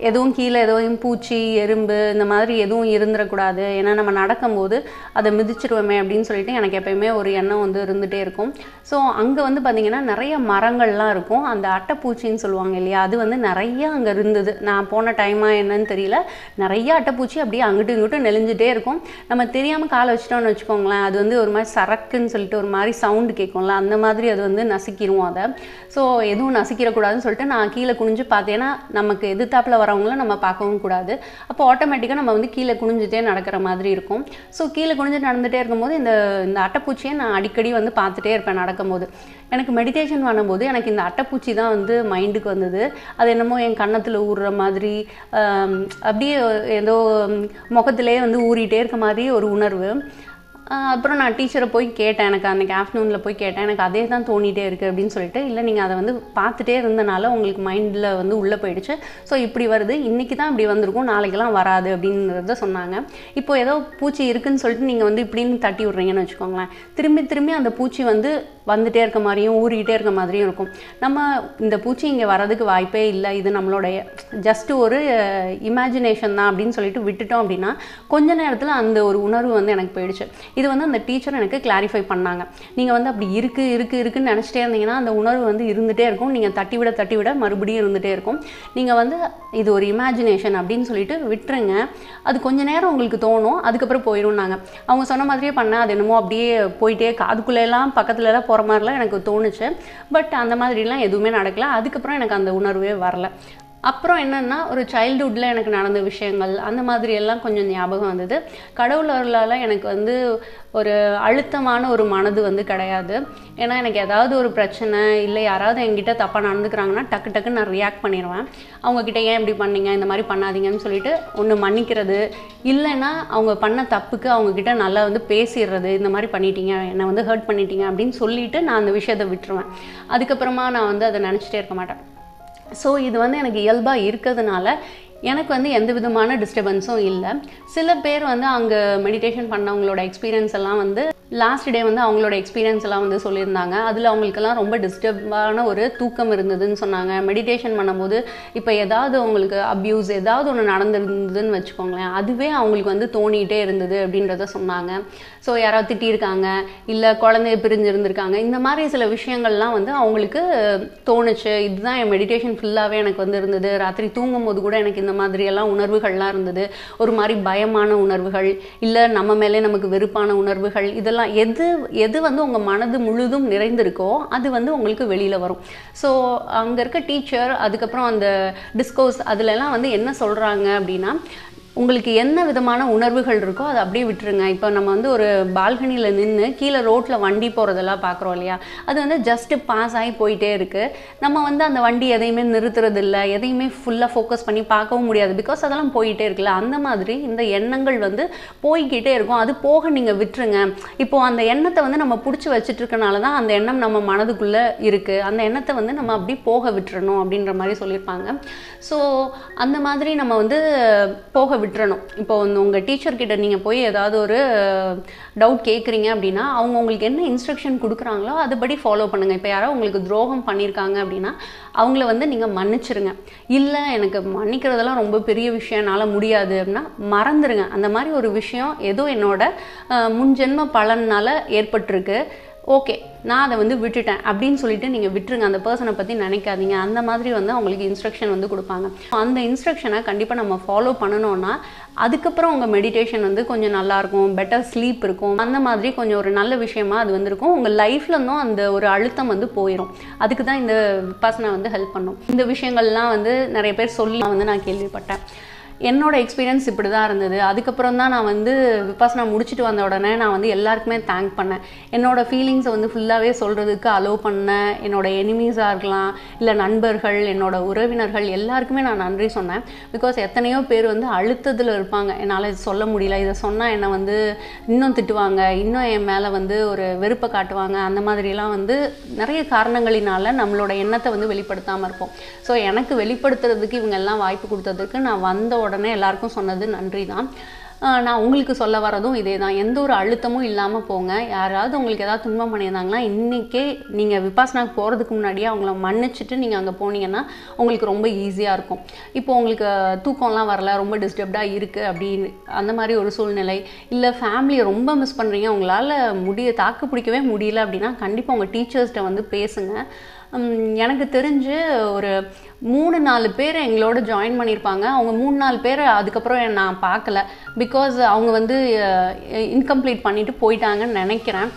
எதுவும் கீழே எதுவும் பூச்சி எறும்பு இந்த மாதிரி எதுவும் இருந்துடக்கூடாது, ஏன்னா நம்ம நடக்கும்போது அதை மிதிச்சிடுவோமே அப்படின்னு சொல்லிட்டு எனக்கு எப்பயுமே ஒரு எண்ணம் வந்து இருந்துகிட்டே இருக்கும். ஸோ அங்கே வந்து பார்த்திங்கன்னா நிறைய மரங்கள்லாம் இருக்கும். அந்த அட்டைப்பூச்சின்னு சொல்லுவாங்க இல்லையா, அது வந்து நிறைய அங்கே இருந்தது. நான் போன டைமாக என்னன்னு தெரியல, நிறைய அட்டைப்பூச்சி அப்படியே அங்கிட்டும் இங்கிட்டும் நெளிஞ்சிட்டே இருக்கும். நம்ம தெரியாமல் காலை வச்சிட்டோம்னு வச்சுக்கோங்களேன், அது வந்து ஒரு மாதிரி சரக்குன்னு சொல்லிட்டு ஒரு மாதிரி சவுண்டு கேட்கும்ல, அந்த மாதிரி அது வந்து நசுக்கிடுவோம் அதை. ஸோ எதுவும் நசுக்கிடக்கூடாதுன்னு சொல்லிட்டு நான் கீழே குனிஞ்சு பார்த்தேன்னா நமக்கு எதிர்த்தாப்பில் வரவங்களும் நம்ம பார்க்கவும் கூடாது. அப்போ ஆட்டோமேட்டிக்காக நம்ம வந்து கீழே குனிஞ்சிட்டே நடக்கிற மாதிரி இருக்கும். ஸோ கீழே குனிஞ்சு நடந்துகிட்டே இருக்கும்போது இந்த அட்டைப்பூச்சியை நான் அடிக்கடி வந்து பார்த்துட்டே இருப்பேன் நடக்கும்போது. எனக்கு மெடிடேஷன் பண்ணும்போது எனக்கு இந்த அட்டைப்பூச்சி தான் வந்து மைண்டுக்கு வந்தது. அது என்னமோ என் கன்னத்தில் ஊறுற மாதிரி, அப்படியே ஏதோ முகத்திலே வந்து ஊறிட்டே இருக்க மாதிரி ஒரு உணர்வு. அப்புறம் நான் டீச்சரை போய் கேட்டேன், எனக்கு அன்றைக்கி ஆஃப்டர்நூனில் போய் கேட்டேன், எனக்கு அதே தான் தோணிகிட்டே இருக்குது அப்படின்னு சொல்லிட்டு. இல்லை நீங்கள் அதை வந்து பார்த்துட்டே இருந்தனால உங்களுக்கு மைண்டில் வந்து உள்ளே போயிடுச்சு, ஸோ இப்படி வருது, இன்றைக்கி தான் இப்படி வந்திருக்கும், நாளைக்கெல்லாம் வராது அப்படின்றத சொன்னாங்க. இப்போ ஏதோ பூச்சி இருக்குதுன்னு சொல்லிட்டு நீங்கள் வந்து இப்படின்னு தட்டி விட்றீங்கன்னு வச்சுக்கோங்களேன், திரும்பி திரும்பி அந்த பூச்சி வந்து வந்துகிட்டே இருக்க மாதிரியும் ஊறிக்கிட்டே இருக்க மாதிரியும் இருக்கும். நம்ம இந்த பூச்சி இங்கே வரதுக்கு வாய்ப்பே இல்லை, இது நம்மளுடைய ஜஸ்ட்டு ஒரு இமேஜினேஷன் தான் அப்படின்னு சொல்லிட்டு விட்டுட்டோம் அப்படின்னா கொஞ்ச நேரத்தில் அந்த ஒரு உணர்வு வந்து எனக்கு போயிடுச்சு. இது வந்து அந்த டீச்சர் எனக்கு கிளாரிஃபை பண்ணாங்க. நீங்கள் வந்து அப்படி இருக்குன்னு நினச்சிட்டே இருந்தீங்கன்னா அந்த உணர்வு வந்து இருந்துகிட்டே இருக்கும், நீங்கள் தட்டி விட மறுபடியும் இருந்துகிட்டே இருக்கும். நீங்கள் வந்து இது ஒரு இமேஜினேஷன் அப்படின்னு சொல்லிட்டு விட்டுருங்க, அது கொஞ்ச நேரம் உங்களுக்கு தோணும், அதுக்கப்புறம் போயிடும்னாங்க. அவங்க சொன்ன மாதிரியே பண்ணேன். அது என்னமோ அப்படியே போயிட்டே காதுக்குள்ளெல்லாம் பக்கத்துலலாம் போகிற மாதிரிலாம் எனக்கு தோணுச்சு. பட் அந்த மாதிரிலாம் எதுவுமே நடக்கல. அதுக்கப்புறம் எனக்கு அந்த உணர்வே வரல. அப்புறம் என்னென்னா ஒரு சைல்டுஹுட்டில் எனக்கு நடந்த விஷயங்கள் அந்த மாதிரி எல்லாம் கொஞ்சம் ஞாபகம் வந்தது. கடவுள் அருளால் எனக்கு வந்து ஒரு அழுத்தமான ஒரு மனது வந்து கிடையாது. ஏன்னா எனக்கு ஏதாவது ஒரு பிரச்சனை இல்லை யாராவது என்கிட்ட தப்பாக நடந்துக்கிறாங்கன்னா டக்குன்னு நான் ரியாக்ட் பண்ணிடுவேன். அவங்கக்கிட்ட ஏன் இப்படி பண்ணீங்க, இந்த மாதிரி பண்ணாதீங்கன்னு சொல்லிட்டு ஒன்று மன்னிக்கிறது, இல்லைன்னா அவங்க பண்ண தப்புக்கு அவங்கக்கிட்ட நல்லா வந்து பேசிடுறது, இந்த மாதிரி பண்ணிட்டீங்க, என்னை வந்து ஹர்ட் பண்ணிட்டீங்க அப்படின்னு சொல்லிவிட்டு நான் அந்த விஷயத்தை விட்டுருவேன். அதுக்கப்புறமா நான் வந்து அதை நினச்சிட்டே இருக்க மாட்டேன். ஸோ இது வந்து எனக்கு இயல்பாக இருக்கிறதுனால எனக்கு வந்து எந்த விதமான டிஸ்டர்பன்ஸும் இல்லை. சில பேர் வந்து அங்கே மெடிடேஷன் பண்ணவங்களோட எக்ஸ்பீரியன்ஸ் எல்லாம் வந்து லாஸ்ட் டே வந்து அவங்களோட எக்ஸ்பீரியன்ஸ் எல்லாம் வந்து சொல்லியிருந்தாங்க. அதில் அவங்களுக்கெல்லாம் ரொம்ப டிஸ்டர்பான ஒரு தூக்கம் இருந்ததுன்னு சொன்னாங்க. மெடிடேஷன் பண்ணும்போது இப்போ ஏதாவது அவங்களுக்கு அப்யூஸ் ஏதாவது ஒன்று நடந்துருந்ததுன்னு வச்சுக்கோங்களேன், அதுவே அவங்களுக்கு வந்து தோணிகிட்டே இருந்தது அப்படின்றத சொன்னாங்க. ஸோ யாராவது திட்டியிருக்காங்க, இல்லை குழந்தைய பிரிஞ்சிருந்திருக்காங்க, இந்த மாதிரி சில விஷயங்கள்லாம் வந்து அவங்களுக்கு தோணுச்சு. இதுதான் என் மெடிடேஷன் ஃபுல்லாகவே எனக்கு வந்து இருந்தது. ராத்திரி தூங்கும் போது கூட எனக்கு இந்த மாதிரியெல்லாம் உணர்வுகள்லாம் இருந்தது. ஒரு மாதிரி பயமான உணர்வுகள், இல்லை நம்ம மேலே நமக்கு வெறுப்பான உணர்வுகள், இதெல்லாம் எது வந்து உங்கள் மனது முழுதும் நிறைந்திருக்கோ அது வந்து உங்களுக்கு வெளியில் வரும். ஸோ அங்கே இருக்க டீச்சர் அதுக்கப்புறம் அந்த டிஸ்கோர்ஸ் அதுலலாம் வந்து என்ன சொல்கிறாங்க அப்படின்னா, உங்களுக்கு என்ன விதமான உணர்வுகள் இருக்கோ அதை அப்படியே விட்டுருங்க. இப்போ நம்ம வந்து ஒரு பால்கனியில் நின்று கீழே ரோட்டில் வண்டி போகிறதெல்லாம் பார்க்குறோம் இல்லையா, அது வந்து ஜஸ்ட்டு பாஸ் ஆகி போயிட்டே இருக்குது. நம்ம வந்து அந்த வண்டி எதையுமே நிறுத்துறது இல்லை, எதையுமே ஃபுல்லாக ஃபோக்கஸ் பண்ணி பார்க்கவும் முடியாது, பிகாஸ் அதெல்லாம் போயிட்டே இருக்குல்ல. அந்த மாதிரி இந்த எண்ணங்கள் வந்து போய்கிட்டே இருக்கும், அது போக நீங்கள் விட்டுருங்க. இப்போது அந்த எண்ணத்தை வந்து நம்ம பிடிச்சி வச்சுட்டு இருக்கனால தான் அந்த எண்ணம் நம்ம மனதுக்குள்ளே இருக்குது, அந்த எண்ணத்தை வந்து நம்ம அப்படி போக விட்டுறணும் அப்படின்ற மாதிரி சொல்லியிருப்பாங்க. ஸோ அந்த மாதிரி நம்ம வந்து போக விட்டுறணும். இப்போ வந்து உங்கள் டீச்சர்கிட்ட நீங்கள் போய் ஏதாவது ஒரு டவுட் கேட்குறீங்க அப்படின்னா அவங்க உங்களுக்கு என்ன இன்ஸ்ட்ரக்ஷன் கொடுக்குறாங்களோ அதுபடி ஃபாலோ பண்ணுங்கள். இப்போ யாரோ உங்களுக்கு துரோகம் பண்ணியிருக்காங்க அப்படின்னா அவங்கள வந்து நீங்கள் மன்னிச்சிருங்க. இல்லை எனக்கு மன்னிக்கிறதெல்லாம் ரொம்ப பெரிய விஷயம், என்னால் முடியாது அப்படின்னா மறந்துடுங்க. அந்த மாதிரி ஒரு விஷயம் ஏதோ என்னோட முன்ஜென்ம பலனால் ஏற்பட்டிருக்கு, ஓகே நான் அதை வந்து விட்டுட்டேன் அப்படின்னு சொல்லிட்டு நீங்கள் விட்டுருங்க. அந்த பர்சனை பற்றி நினைக்காதீங்க. அந்த மாதிரி வந்து அவங்களுக்கு இன்ஸ்ட்ரக்ஷன் வந்து கொடுப்பாங்க. அந்த இன்ஸ்ட்ரக்ஷனை கண்டிப்பாக நம்ம ஃபாலோ பண்ணணும்னா அதுக்கப்புறம் உங்கள் மெடிடேஷன் வந்து கொஞ்சம் நல்லாயிருக்கும், பெட்டர் ஸ்லீப் இருக்கும், அந்த மாதிரி கொஞ்சம் ஒரு நல்ல விஷயமா அது வந்துருக்கும். உங்கள் லைஃப்லேருந்தும் அந்த ஒரு அழுத்தம் வந்து போயிடும். அதுக்கு தான் இந்த விபாசனா வந்து ஹெல்ப் பண்ணும். இந்த விஷயங்கள்லாம் வந்து நிறைய பேர் சொல்லி வந்து நான் கேள்விப்பட்டேன். என்னோட எக்ஸ்பீரியன்ஸ் இப்படி தான் இருந்தது. அதுக்கப்புறம் தான் நான் வந்து விபாசனா முடிச்சுட்டு வந்த உடனே நான் வந்து எல்லாருக்குமே தேங்க் பண்ணேன். என்னோடய ஃபீலிங்ஸை வந்து ஃபுல்லாகவே சொல்கிறதுக்கு அலோவ் பண்ணேன். என்னோடய எனிமீஸாக இருக்கலாம், இல்லை நண்பர்கள், என்னோட உறவினர்கள் எல்லாருக்குமே நான் நன்றி சொன்னேன். பிகாஸ் எத்தனையோ பேர் வந்து அழுத்தத்தில் இருப்பாங்க, என்னால் இது சொல்ல முடியல, இதை சொன்னால் என்னை வந்து இன்னும் திட்டுவாங்க, இன்னும் என் மேலே வந்து ஒரு வெறுப்பை காட்டுவாங்க, அந்த மாதிரிலாம் வந்து நிறைய காரணங்களினால நம்மளோட எண்ணத்தை வந்து வெளிப்படுத்தாமல் இருப்போம். ஸோ எனக்கு வெளிப்படுத்துறதுக்கு இவங்க எல்லாம் வாய்ப்பு கொடுத்ததுக்கு நான் வந்த உடனே எல்லாருக்கும் சொன்னது நன்றி தான். நான் உங்களுக்கு சொல்ல வரதும் இதே தான். எந்த ஒரு அழுத்தமும் இல்லாமல் போங்க. யாராவது உங்களுக்கு ஏதாவது துன்பம் பண்ணியிருந்தாங்கன்னா இன்றைக்கே நீங்கள் விபாசனாக்கு போகிறதுக்கு முன்னாடியே அவங்கள மன்னிச்சுட்டு நீங்கள் அங்கே போனீங்கன்னா உங்களுக்கு ரொம்ப ஈஸியாக இருக்கும். இப்போ உங்களுக்கு தூக்கம்லாம் வரல, ரொம்ப டிஸ்டர்ப்டாக இருக்குது அப்படின்னு அந்த மாதிரி ஒரு சூழ்நிலை, இல்லை ஃபேமிலியை ரொம்ப மிஸ் பண்ணுறீங்க, உங்களால் தாக்கு பிடிக்கவே முடியல அப்படின்னா கண்டிப்பாக உங்கள் டீச்சர்ஸ்கிட்ட வந்து பேசுங்க. எனக்கு தெரிஞ்சு ஒரு 3-4 பேர் எங்களோட ஜாயின் பண்ணியிருப்பாங்க. அவங்க 3-4 பேர் அதுக்கப்புறம் நான் பார்க்கல, பிகாஸ் அவங்க வந்து இன்கம்ப்ளீட் பண்ணிவிட்டு போயிட்டாங்கன்னு நினைக்கிறேன்,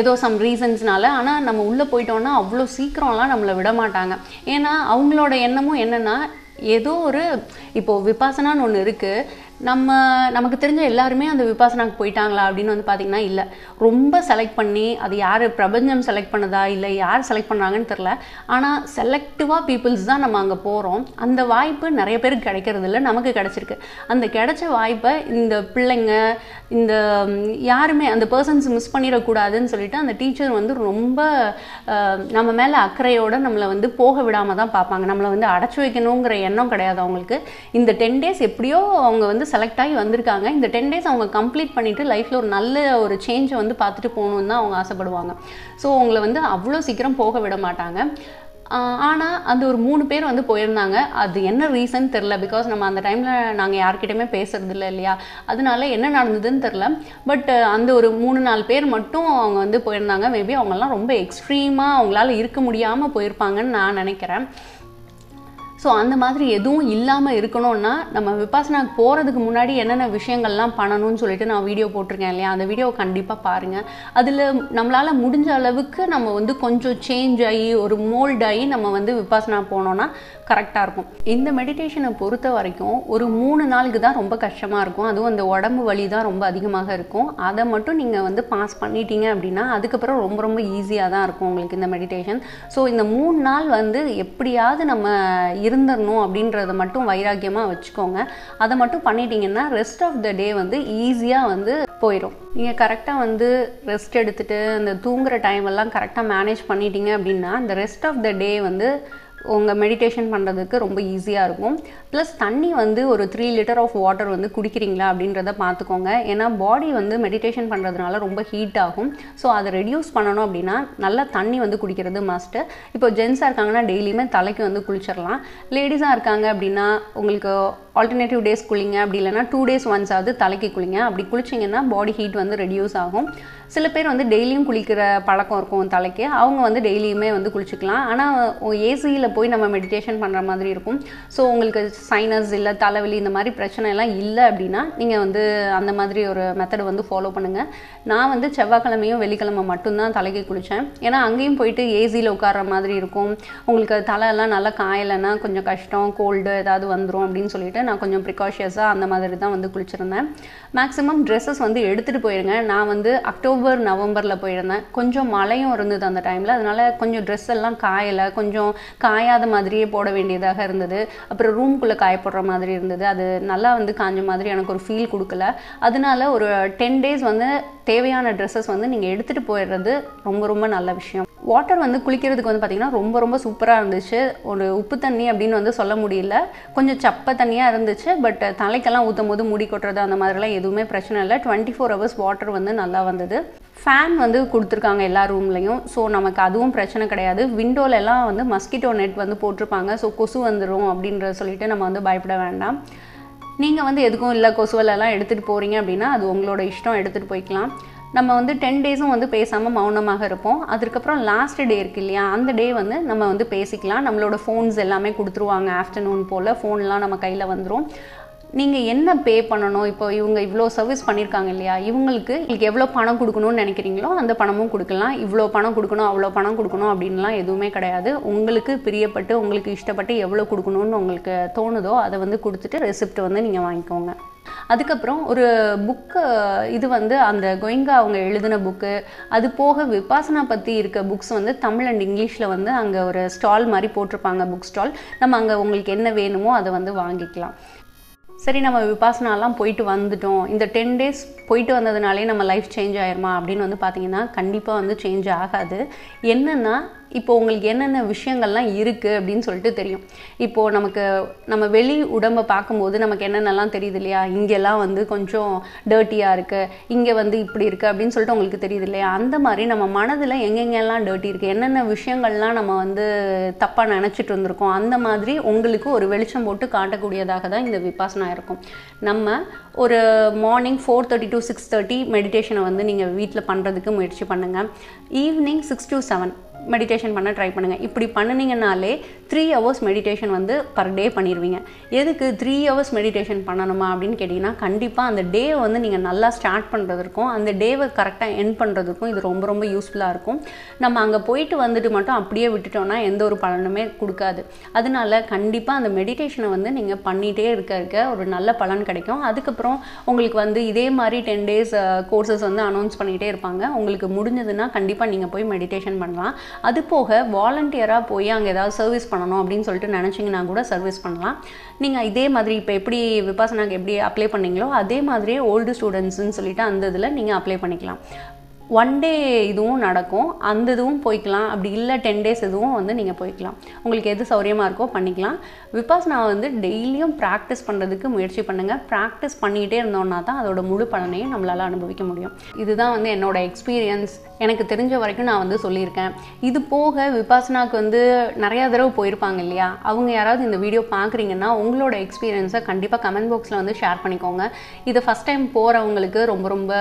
ஏதோ சம் ரீசன்ஸ்னால. ஆனால் நம்ம உள்ளே போயிட்டோன்னா அவ்வளோ சீக்கிரம்லாம் நம்மளை விட மாட்டாங்க. ஏன்னா அவங்களோட எண்ணமும் என்னென்னா, ஏதோ ஒரு இப்போது விபாசனான்னு ஒன்று இருக்குது, நமக்கு தெரிஞ்ச எல்லாருமே அந்த விபாசனாக்கு போயிட்டாங்களா அப்படின்னு வந்து பார்த்திங்கன்னா இல்லை. ரொம்ப செலக்ட் பண்ணி, அது யார் பிரபஞ்சம் செலக்ட் பண்ணதா இல்லை யார் செலக்ட் பண்ணுறாங்கன்னு தெரில, ஆனால் செலக்டிவாக பீப்புள்ஸ் தான் நம்ம அங்கே போகிறோம். அந்த வாய்ப்பு நிறைய பேருக்கு கிடைக்கிறது இல்லை, நமக்கு கிடச்சிருக்கு. அந்த கிடைச்ச வாய்ப்பை இந்த பிள்ளைங்க இந்த யாருமே அந்த பர்சன்ஸ் மிஸ் பண்ணிடக்கூடாதுன்னு சொல்லிட்டு அந்த டீச்சர் வந்து ரொம்ப நம்ம மேலே அக்கறையோடு நம்மளை வந்து போக விடாமல் தான் பார்ப்பாங்க. நம்மளை வந்து அடைச்சி வைக்கணுங்கிற எண்ணம் கிடையாது அவங்களுக்கு. இந்த 10 days எப்படியோ அவங்க வந்து செலக்ட் ஆகி வந்திருக்காங்க. இந்த 10 days அவங்க கம்ப்ளீட் பண்ணிவிட்டு லைஃப்பில் ஒரு நல்ல ஒரு சேஞ்சை வந்து பார்த்துட்டு போகணுன்னு தான் அவங்க ஆசைப்படுவாங்க. ஸோ அவங்கள வந்து அவ்வளோ சீக்கிரம் போக விட மாட்டாங்க. ஆனால் அந்த ஒரு 3 பேர் வந்து போயிருந்தாங்க. அது என்ன ரீசன் தெரில, பிகாஸ் நம்ம அந்த டைமில் நாங்கள் யார்கிட்டையுமே பேசுறது இல்லை இல்லையா, அதனால என்ன நடந்ததுன்னு தெரில. பட் அந்த ஒரு 3-4 பேர் மட்டும் அவங்க வந்து போயிருந்தாங்க. மேபி அவங்கெல்லாம் ரொம்ப எக்ஸ்ட்ரீமாக அவங்களால இருக்க முடியாமல் போயிருப்பாங்கன்னு நான் நினைக்கிறேன். ஸோ அந்த மாதிரி எதுவும் இல்லாமல் இருக்கணும்னா நம்ம விபாசனாக்கு போகிறதுக்கு முன்னாடி என்னென்ன விஷயங்கள்லாம் பண்ணணும்னு சொல்லிட்டு நான் வீடியோ போட்டிருக்கேன் இல்லையா, அந்த வீடியோ கண்டிப்பாக பாருங்கள். அதில் நம்மளால் முடிஞ்ச அளவுக்கு நம்ம வந்து கொஞ்சம் சேஞ்ச் ஆகி ஒரு மோல்ட் ஆகி நம்ம வந்து விபாசனா போனோன்னா கரெக்டாக இருக்கும். இந்த மெடிடேஷனை பொறுத்த வரைக்கும் ஒரு 3 நாளுக்கு தான் ரொம்ப கஷ்டமாக இருக்கும். அதுவும் அந்த உடம்பு வலி தான் ரொம்ப அதிகமாக இருக்கும். அதை மட்டும் நீங்கள் வந்து பாஸ் பண்ணிட்டீங்க அப்படின்னா அதுக்கப்புறம் ரொம்ப ரொம்ப ஈஸியாக தான் இருக்கும் உங்களுக்கு இந்த மெடிடேஷன். ஸோ இந்த 3 நாள் வந்து எப்படியாவது நம்ம இருந்துடணும் அப்படின்றத மட்டும் வைராக்கியமாக வச்சுக்கோங்க. அதை மட்டும் பண்ணிட்டீங்கன்னா ரெஸ்ட் ஆஃப் த டே வந்து ஈஸியாக வந்து போயிடும். நீங்கள் கரெக்டாக வந்து ரெஸ்ட் எடுத்துகிட்டு அந்த தூங்குகிற டைம் எல்லாம் கரெக்டாக மேனேஜ் பண்ணிட்டீங்க அப்படின்னா இந்த ரெஸ்ட் ஆஃப் த டே வந்து உங்கள் மெடிடேஷன் பண்ணுறதுக்கு ரொம்ப ஈஸியாக இருக்கும். ப்ளஸ் தண்ணி வந்து ஒரு 3 லிட்டர் ஆஃப் வாட்டர் வந்து குடிக்கிறீங்களா அப்படின்றத பார்த்துக்கோங்க. ஏன்னா பாடி வந்து மெடிடேஷன் பண்ணுறதுனால ரொம்ப ஹீட் ஆகும். ஸோ அதை ரெடியூஸ் பண்ணணும் அப்படின்னா நல்லா தண்ணி வந்து குடிக்கிறது மஸ்ட்டு. இப்போ ஜென்ஸாக இருக்காங்கன்னா டெய்லியுமே தலைக்கு வந்து குளிச்சிடலாம். லேடிஸாக இருக்காங்க அப்படின்னா உங்களுக்கு ஆல்டர்னேட்டிவ் டேஸ் குளிங்க, அப்படி இல்லைனா 2 days once ஆகுது தலைக்கு குளிங்க. அப்படி குளிச்சிங்கன்னா பாடி ஹீட் வந்து ரெடியூஸ் ஆகும். சில பேர் வந்து டெய்லியும் குளிக்கிற பழக்கம் இருக்கும் தலைக்கு, அவங்க வந்து டெய்லியுமே வந்து குளிச்சுக்கலாம். ஆனால் ஏசியில் போய் நம்ம மெடிடேஷன் பண்ணுற மாதிரி இருக்கும். ஸோ உங்களுக்கு சைனஸ் இல்லை தலைவலி இந்த மாதிரி பிரச்சனை எல்லாம் இல்லை அப்படின்னா நீங்கள் வந்து அந்த மாதிரி ஒரு மெத்தடை வந்து ஃபாலோ பண்ணுங்கள். நான் வந்து செவ்வாய்க்கிழமையும் வெள்ளிக்கிழமை மட்டும்தான் தலைக்கு குளித்தேன். ஏன்னா அங்கேயும் போயிட்டு ஏசியில் உட்கார்ற மாதிரி இருக்கும். உங்களுக்கு தலையெல்லாம் நல்லா காயலைன்னா கொஞ்சம் கஷ்டம், கோல்டு ஏதாவது வந்துடும் அப்படின்னு சொல்லிட்டு நான் கொஞ்சம் ப்ரிகாஷியஸாக அந்த மாதிரி தான் வந்து குளிச்சிருந்தேன். மேக்ஸிமம் ட்ரெஸ்ஸஸ் வந்து எடுத்துகிட்டு போயிருங்க. நான் வந்து அக்டோபர் நவம்பரில் போயிருந்தேன். கொஞ்சம் மழையும் இருந்தது அந்த டைமில். அதனால் கொஞ்சம் ட்ரெஸ் எல்லாம் காயலை, கொஞ்சம் காயாத மாதிரியே போட வேண்டியதாக இருந்தது. அப்புறம் ரூம்குள்ளே காய போடுற மாதிரி இருந்தது. அது நல்லா வந்து காஞ்ச மாதிரி எனக்கு ஒரு ஃபீல் கொடுக்கல. அதனால ஒரு 10 days வந்து தேவையான ட்ரெஸ்ஸஸ் வந்து நீங்கள் எடுத்துகிட்டு போயிடுறது ரொம்ப ரொம்ப நல்ல விஷயம். வாட்டர் வந்து குளிக்கிறதுக்கு வந்து பார்த்திங்கன்னா ரொம்ப ரொம்ப சூப்பராக இருந்துச்சு. ஒரு உப்பு தண்ணி அப்படின்னு வந்து சொல்ல முடியல, கொஞ்சம் சப்பை தண்ணியாக இருந்துச்சு. பட் தலைக்கெல்லாம் ஊற்றும் போது முடி கொட்டுறது அந்த மாதிரிலாம் எதுவுமே பிரச்சனை இல்லை. 24 hours வாட்டர் வந்து நல்லா வந்தது. ஃபேன் வந்து கொடுத்துருக்காங்க எல்லா ரூம்லையும். ஸோ நமக்கு அதுவும் பிரச்சனை கிடையாது. விண்டோலெல்லாம் வந்து மஸ்கிட்டோ நெட் வந்து போட்டிருப்பாங்க. ஸோ கொசு வந்துடும் அப்படின்ற சொல்லிட்டு நம்ம வந்து பயப்பட வேண்டாம். நீங்கள் வந்து எதுக்கும் இல்லை கொசுவலெல்லாம் எடுத்துகிட்டு போகிறீங்க அப்படின்னா அது உங்களோட இஷ்டம், எடுத்துகிட்டு போய்க்கலாம். நம்ம வந்து 10 days வந்து பேசாமல் மௌனமாக இருப்போம். அதுக்கப்புறம் லாஸ்ட் டே இருக்கு இல்லையா, அந்த டே வந்து நம்ம வந்து பேசிக்கலாம். நம்மளோட ஃபோன்ஸ் எல்லாமே கொடுத்துருவாங்க. ஆஃப்டர்நூன் போல் ஃபோன்லாம் நம்ம கையில் வந்துடும். நீங்கள் என்ன பே பண்ணணும், இப்போ இவங்க இவ்வளோ சர்வீஸ் பண்ணியிருக்காங்க இல்லையா, இவங்களுக்கு எவ்வளோ பணம் கொடுக்கணும்னு நினைக்கிறீங்களோ அந்த பணமும் கொடுக்கலாம். இவ்வளோ பணம் கொடுக்கணும் அவ்வளோ பணம் கொடுக்கணும் அப்படின்லாம் எதுவுமே கிடையாது. உங்களுக்கு பிரியப்பட்டு உங்களுக்கு இஷ்டப்பட்டு எவ்வளோ கொடுக்கணும்னு உங்களுக்கு தோணுதோ அதை வந்து கொடுத்துட்டு ரெசிப்ட் வந்து நீங்கள் வாங்கிக்கோங்க. அதுக்கப்புறம் ஒரு புக்கு, இது வந்து அந்த கோயங்கா அவங்க எழுதின புக்கு, அது போக விபாசனா பற்றி இருக்க புக்ஸ் வந்து தமிழ் அண்ட் இங்கிலீஷில் வந்து அங்கே ஒரு ஸ்டால் மாதிரி போட்டிருப்பாங்க, புக் ஸ்டால். நம்ம அங்கே உங்களுக்கு என்ன வேணுமோ அதை வந்து வாங்கிக்கலாம். சரி, நம்ம விபாசனாலாம் போயிட்டு வந்துட்டோம், இந்த 10 days போயிட்டு வந்ததுனாலே நம்ம லைஃப் சேஞ்ச் ஆயிருமா அப்படின்னு வந்து பார்த்தீங்கன்னா கண்டிப்பாக வந்து சேஞ்ச் ஆகாது. என்னென்னா இப்போ உங்களுக்கு என்னென்ன விஷயங்கள்லாம் இருக்குது அப்படின்னு சொல்லிட்டு தெரியும். இப்போது நம்ம வெளி உடம்பை பார்க்கும்போது நமக்கு என்னென்னலாம் தெரியுது இல்லையா, இங்கெல்லாம் வந்து கொஞ்சம் டர்ட்டியாக இருக்குது, இங்கே வந்து இப்படி இருக்குது அப்படின்னு சொல்லிட்டு உங்களுக்கு தெரியுது இல்லையா. அந்த மாதிரி நம்ம மனதில் எங்கெங்கெல்லாம் டர்ட்டி இருக்குது, என்னென்ன விஷயங்கள்லாம் நம்ம வந்து தப்பாக நினச்சிட்டு இருந்திருக்கோம், அந்த மாதிரி உங்களுக்கு ஒரு வெளிச்சம் போட்டு காட்டக்கூடியதாக தான் இந்த விபாசனா இருக்கும். நம்ம ஒரு மார்னிங் 4:30 to 6:30 மெடிடேஷனை வந்து நீங்கள் வீட்டில் பண்ணுறதுக்கு முயற்சி பண்ணுங்கள். ஈவினிங் 6 to 7 மெடிடேஷன் பண்ண ட்ரை பண்ணுங்கள். இப்படி பண்ணினீங்கனாலே 3 hours மெடிடேஷன் வந்து பர் டே பண்ணிடுவீங்க. எதுக்கு 3 hours மெடிடேஷன் பண்ணணுமா அப்படின்னு கேட்டிங்கன்னா, கண்டிப்பாக அந்த டேவை வந்து நீங்கள் நல்லா ஸ்டார்ட் பண்ணுறதுக்கும் அந்த டேவை கரெக்டாக எண்ட் பண்ணுறதுக்கும் இது ரொம்ப ரொம்ப யூஸ்ஃபுல்லாக இருக்கும். நம்ம அங்கே போயிட்டு வந்துட்டு மட்டும் அப்படியே விட்டுட்டோம்னா எந்த ஒரு பலனுமே கொடுக்காது. அதனால கண்டிப்பாக அந்த மெடிடேஷனை வந்து நீங்கள் பண்ணிகிட்டே இருக்க ஒரு நல்ல பலன் கிடைக்கும். அதுக்கப்புறம் உங்களுக்கு வந்து இதே மாதிரி 10 days கோர்சஸ் வந்து அனௌன்ஸ் பண்ணிகிட்டே இருப்பாங்க. உங்களுக்கு முடிஞ்சதுன்னா கண்டிப்பாக நீங்கள் போய் மெடிடேஷன் பண்ணலாம். அது போக வாலண்டியராக போய் அங்கே ஏதாவது சர்வீஸ் பண்ணணும் அப்படின்னு சொல்லிட்டு நினச்சிங்கன்னா கூட சர்வீஸ் பண்ணலாம். நீங்கள் இதே மாதிரி இப்போ எப்படி விபாசனாக்கு எப்படி அப்ளை பண்ணீங்களோ அதே மாதிரியே ஓல்டு ஸ்டூடெண்ட்ஸ்ன்னு சொல்லிட்டு அந்த இதில் நீங்கள் அப்ளை பண்ணிக்கலாம். 1 day இதுவும் நடக்கும், அந்த இதுவும் போய்க்கலாம். அப்படி இல்லை 10 days இதுவும் வந்து நீங்கள் போய்க்கலாம். உங்களுக்கு எது சௌரியமாக இருக்கோ பண்ணிக்கலாம். விபாசனா வந்து டெய்லியும் ப்ராக்டிஸ் பண்ணுறதுக்கு முயற்சி பண்ணுங்கள். ப்ராக்டிஸ் பண்ணிகிட்டே இருந்தோன்னா தான் அதோட முழு பலனையும் நம்மளால் அனுபவிக்க முடியும். இதுதான் வந்து என்னோடய எக்ஸ்பீரியன்ஸ். எனக்கு தெரிஞ்ச வரைக்கும் நான் வந்து சொல்லியிருக்கேன். இது போக விபாசனாக்கு வந்து நிறையா தடவை போயிருப்பாங்க இல்லையா, அவங்க யாராவது இந்த வீடியோ பார்க்குறீங்கன்னா உங்களோட எக்ஸ்பீரியன்ஸை கண்டிப்பாக கமெண்ட் பாக்ஸில் வந்து ஷேர் பண்ணிக்கோங்க. இதை ஃபஸ்ட் டைம் போகிறவங்களுக்கு ரொம்ப ரொம்ப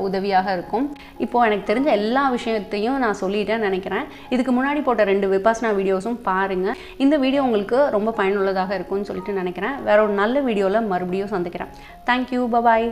உதவியாக இருக்கும். இப்போ இப்போது எனக்கு தெரிஞ்ச எல்லா விஷயத்தையும் நான் சொல்லிட்டேன்னு நினைக்கிறேன். இதுக்கு முன்னாடி போட்ட 2 விபாசனா வீடியோஸும் பாருங்கள். இந்த வீடியோ உங்களுக்கு ரொம்ப பயனுள்ளதாக இருக்கும்னு சொல்லிட்டு நினைக்கிறேன். வேற ஒரு நல்ல வீடியோவில் மறுபடியும் சந்திக்கிறேன். தேங்க்யூ, பாய்.